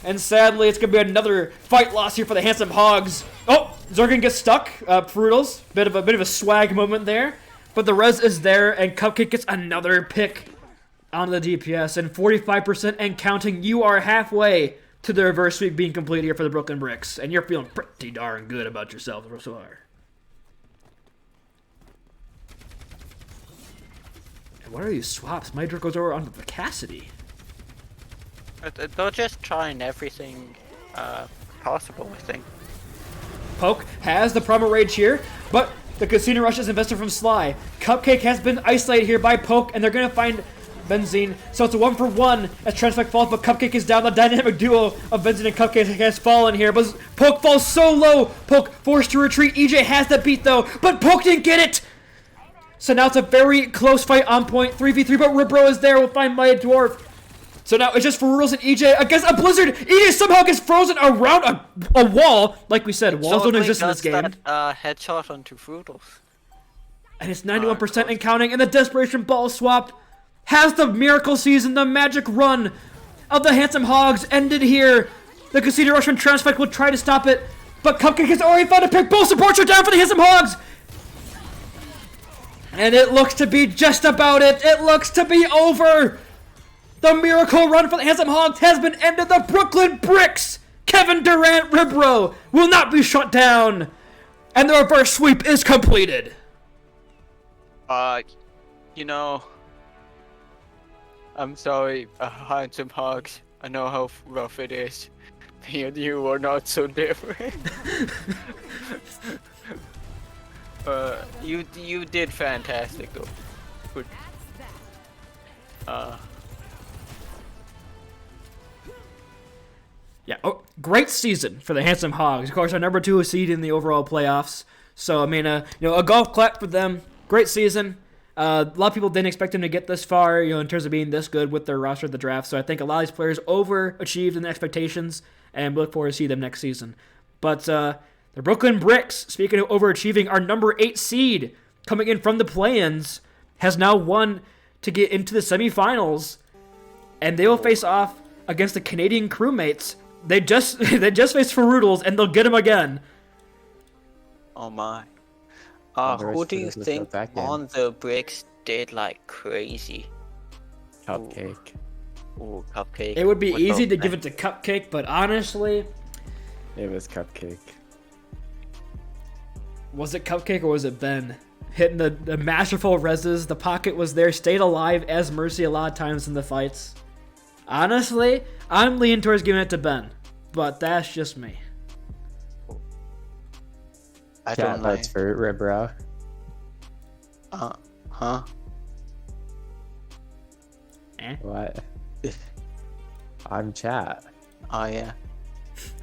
And sadly, it's going to be another fight loss here for the Handsome Hogs. Oh, Zerkling gets stuck. Frutals, bit of a swag moment there. But the res is there, and Cupcake gets another pick onto the DPS. And 45% and counting, you are halfway to the reverse sweep being complete here for the Brooklyn Bricks. And you're feeling pretty darn good about yourself so far. And what are these swaps? Mydra goes over onto the Cassidy. They're just trying everything possible, I think. Poke has the Primal Rage here, but the Casino Rush is invested from Sly. Cupcake has been isolated here by Poke, and they're going to find Benzine. So it's a 1-for-1 as Transfect falls, but Cupcake is down. The dynamic duo of Benzine and Cupcake has fallen here, but Poke falls so low. Poke forced to retreat. EJ has the beat, though, but Poke didn't get it. So now it's a very close fight on point. 3v3, but Ribro is there. We'll find Mighty Dwarf. So now it's just Frutals and EJ against a Blizzard. EJ somehow gets frozen around a wall. Like we said, walls don't exist in this game. That, headshot onto Frutals. And it's 91% and counting. And the Desperation Ball swap has the miracle season, the magic run of the Handsome Hogs ended here. The Casino Rushman Transfect will try to stop it, but Cupcake has already found a pick. Both supports are down for the Handsome Hogs. And it looks to be just about it. It looks to be over. The miracle run for the Handsome Hogs has been ended. The Brooklyn Bricks, Kevin Durant Ribro, will not be shut down. And the reverse sweep is completed. You know, I'm sorry, Handsome Hogs. I know how rough it is. Me and you are not so different. You did fantastic though. Good. Yeah, great season for the Handsome Hogs. Of course, our number 2 seed in the overall playoffs. So, I mean, a golf clap for them. Great season. A lot of people didn't expect them to get this far, in terms of being this good with their roster at the draft. So I think a lot of these players overachieved in the expectations, and we look forward to see them next season. But the Brooklyn Bricks, speaking of overachieving, our number 8 seed coming in from the play-ins has now won to get into the semifinals, and they will face off against the Canadian crewmates. They just faced Frutals, and they'll get him again. Oh my. Who do you think on the Bricks did like crazy? Cupcake. Ooh, Cupcake. It would be What easy about to give it to Cupcake, but honestly, It was Cupcake. was it Cupcake or was it Ben? Hitting the masterful reses, the pocket was there, stayed alive as Mercy a lot of times in the fights. Honestly, I'm leaning towards giving it to Ben, but that's just me. I Chat don't like. votes for Ribro. Huh? What? I'm chat. Oh yeah.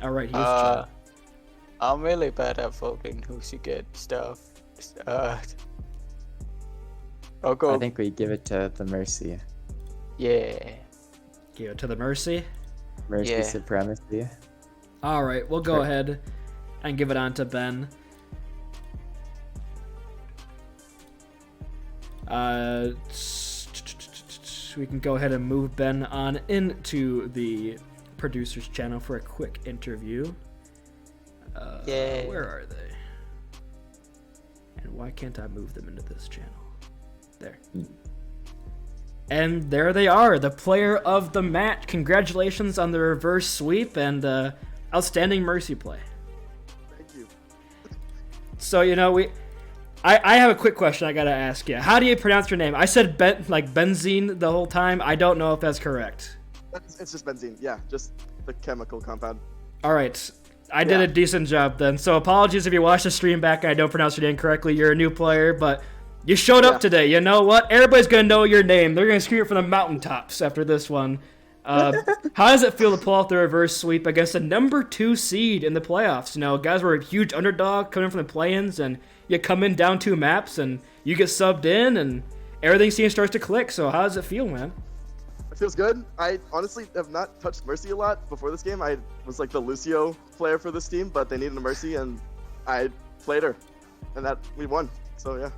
Alright, he's chat. I'm really bad at voting who should get stuff. I'll go. I think we give it to the Mercy. Yeah. Give it to the Mercy. Mercy Yeah. supremacy. Alright, we'll go ahead and give it on to Ben. We can go ahead and move Ben on into the producer's channel for a quick interview. Yeah. Where are they? And why can't I move them into this channel? There. And there they are, the player of the match. Congratulations on the reverse sweep and outstanding Mercy play. Thank you. So, you know, I have a quick question I gotta ask you. How do you pronounce your name? I said benzene the whole time. I don't know if that's correct. It's just benzene. Yeah, just the chemical compound. Alright, I did a decent job then. So apologies if you watched the stream back and I don't pronounce your name correctly. You're a new player, but you showed up today. You know what? Everybody's gonna know your name. They're gonna scream it from the mountaintops after this one. How does it feel to pull off the reverse sweep against the number 2 seed in the playoffs? You know, guys were a huge underdog coming from the play-ins, and you come in down 2 maps, and you get subbed in, and everything starts to click. So how does it feel, man? It feels good. I honestly have not touched Mercy a lot before this game. I was like the Lucio player for this team, but they needed a Mercy, and I played her, and that we won. So yeah.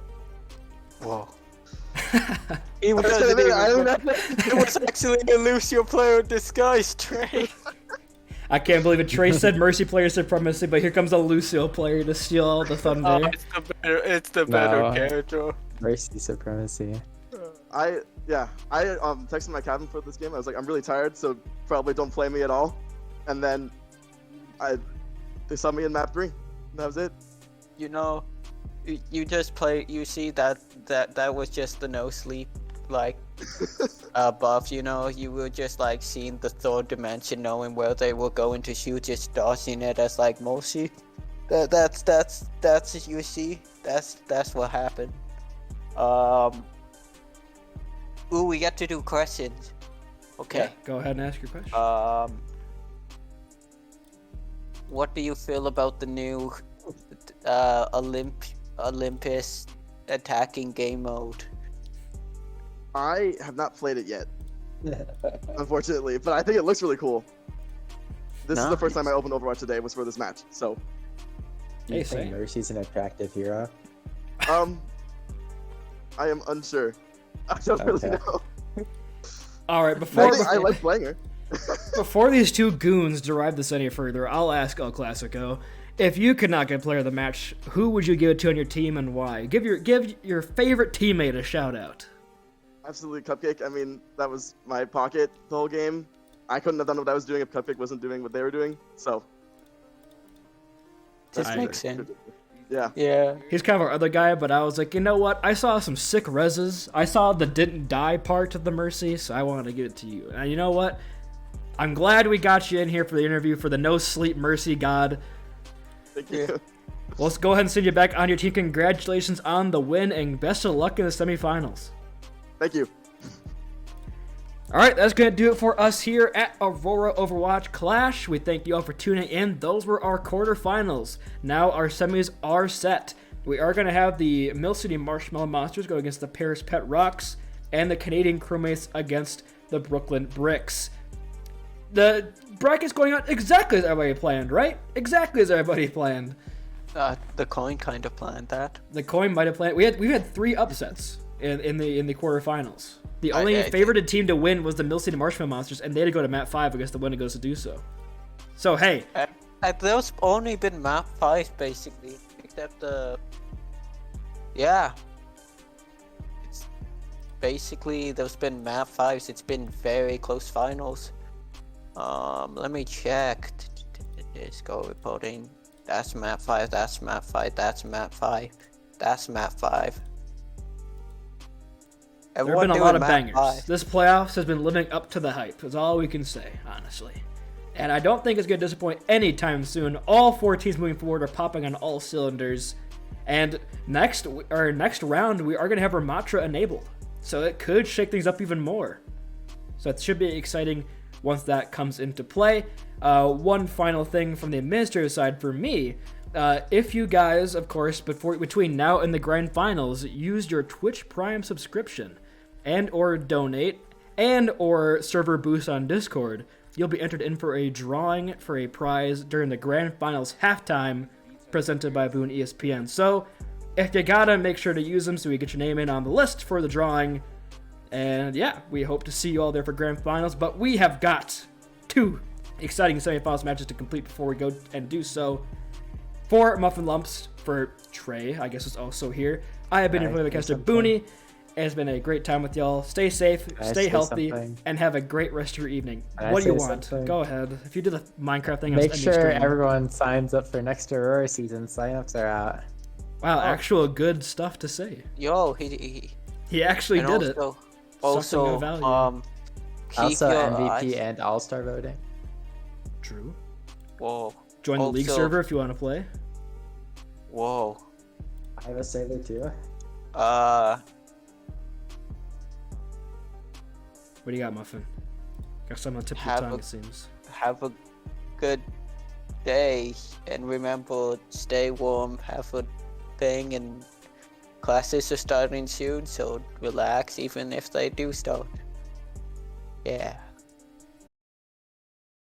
Whoa. He was actually a Lucio player in disguise, Trey. I can't believe it. Trey said Mercy player supremacy, but here comes a Lucio player to steal all the thunder. It's the better No. character. Mercy supremacy. I texted my captain for this game. I was like, I'm really tired, so probably don't play me at all. And then they saw me in map 3. And that was it. You know, you just play. You see that was just the no sleep buff. You know, you were just like seeing the third dimension, knowing where they were going to shoot, just dodging it as like Moshi. That's you see. That's what happened. Ooh, we get to do questions. Okay. Yeah, go ahead and ask your question. What do you feel about the new Olympus attacking game mode? I have not played it yet, unfortunately, but I think it looks really cool. This is the first time I opened Overwatch today was for this match, so. Do you Hey, think same. Mercy's an attractive hero? I am unsure. I don't really Okay. know. All right, I like playing her. before these two goons derive this any further, I'll ask El Clasico. If you could not get player of the match, who would you give it to on your team and why? Give your favorite teammate a shout out. Absolutely, Cupcake. I mean, that was my pocket the whole game. I couldn't have done what I was doing if Cupcake wasn't doing what they were doing. So. This I makes sense. Yeah. Yeah. He's kind of our other guy, but I was like, you know what? I saw some sick reses. I saw the didn't die part of the Mercy, so I wanted to give it to you. And you know what? I'm glad we got you in here for the interview for the no sleep Mercy god. Thank you. Well, let's go ahead and send you back on your team. Congratulations on the win and best of luck in the semifinals. Thank you. All right, that's going to do it for us here at Aurora Overwatch Clash. We thank you all for tuning in. Those were our quarterfinals. Now our semis are set. We are going to have the Mill City Marshmallow Monsters go against the Paris Pet Rocks and the Canadian Crewmates against the Brooklyn Bricks. The bracket's going on exactly as everybody planned, right? Exactly as everybody planned. The coin kind of planned that. The coin might have planned. We've had 3 upsets in the quarterfinals. The only favorited team to win was the Mill City Marshmallow Monsters, and they had to go to map 5 against the winner goes to do so. So hey, There's only been map 5 basically, except yeah. basically there's been map 5s. It's been very close finals. Let me check. Score reporting. That's map 5. That's map 5. That's map 5. That's map 5. There have been a lot of bangers. This playoffs has been living up to the hype. Is all we can say, honestly. And I don't think it's going to disappoint anytime soon. All 4 teams moving forward are popping on all cylinders. And next round, we are going to have Ramatra enabled. So it could shake things up even more. So it should be exciting once that comes into play. One final thing from the administrative side for me. If you guys, of course, between now and the grand finals, use your Twitch Prime subscription and or donate and or server boost on Discord, you'll be entered in for a drawing for a prize during the grand finals halftime presented by Boone ESPN. So if you gotta, make sure to use them so we get your name in on the list for the drawing. And yeah, we hope to see you all there for grand finals, but we have got 2 exciting semifinals matches to complete before we go and do so. For MuffinLumps, for Trey, I guess is also here. I have been your playcaster Booney. It's been a great time with y'all. Stay safe, stay healthy, and have a great rest of your evening. What do you want? Go ahead. If you do the Minecraft thing, make sure everyone signs up for next Aurora season. Signups are out. Wow, actual good stuff to say. Yo, he actually did it. Also, MVP and All-Star voting. True. Whoa. Join the league server if you want to play. Whoa. I have a saver too. What do you got, Muffin? Got something on the tip of your tongue, it seems. Have a good day, and remember, stay warm, have a thing, and classes are starting soon, so relax even if they do start. Yeah.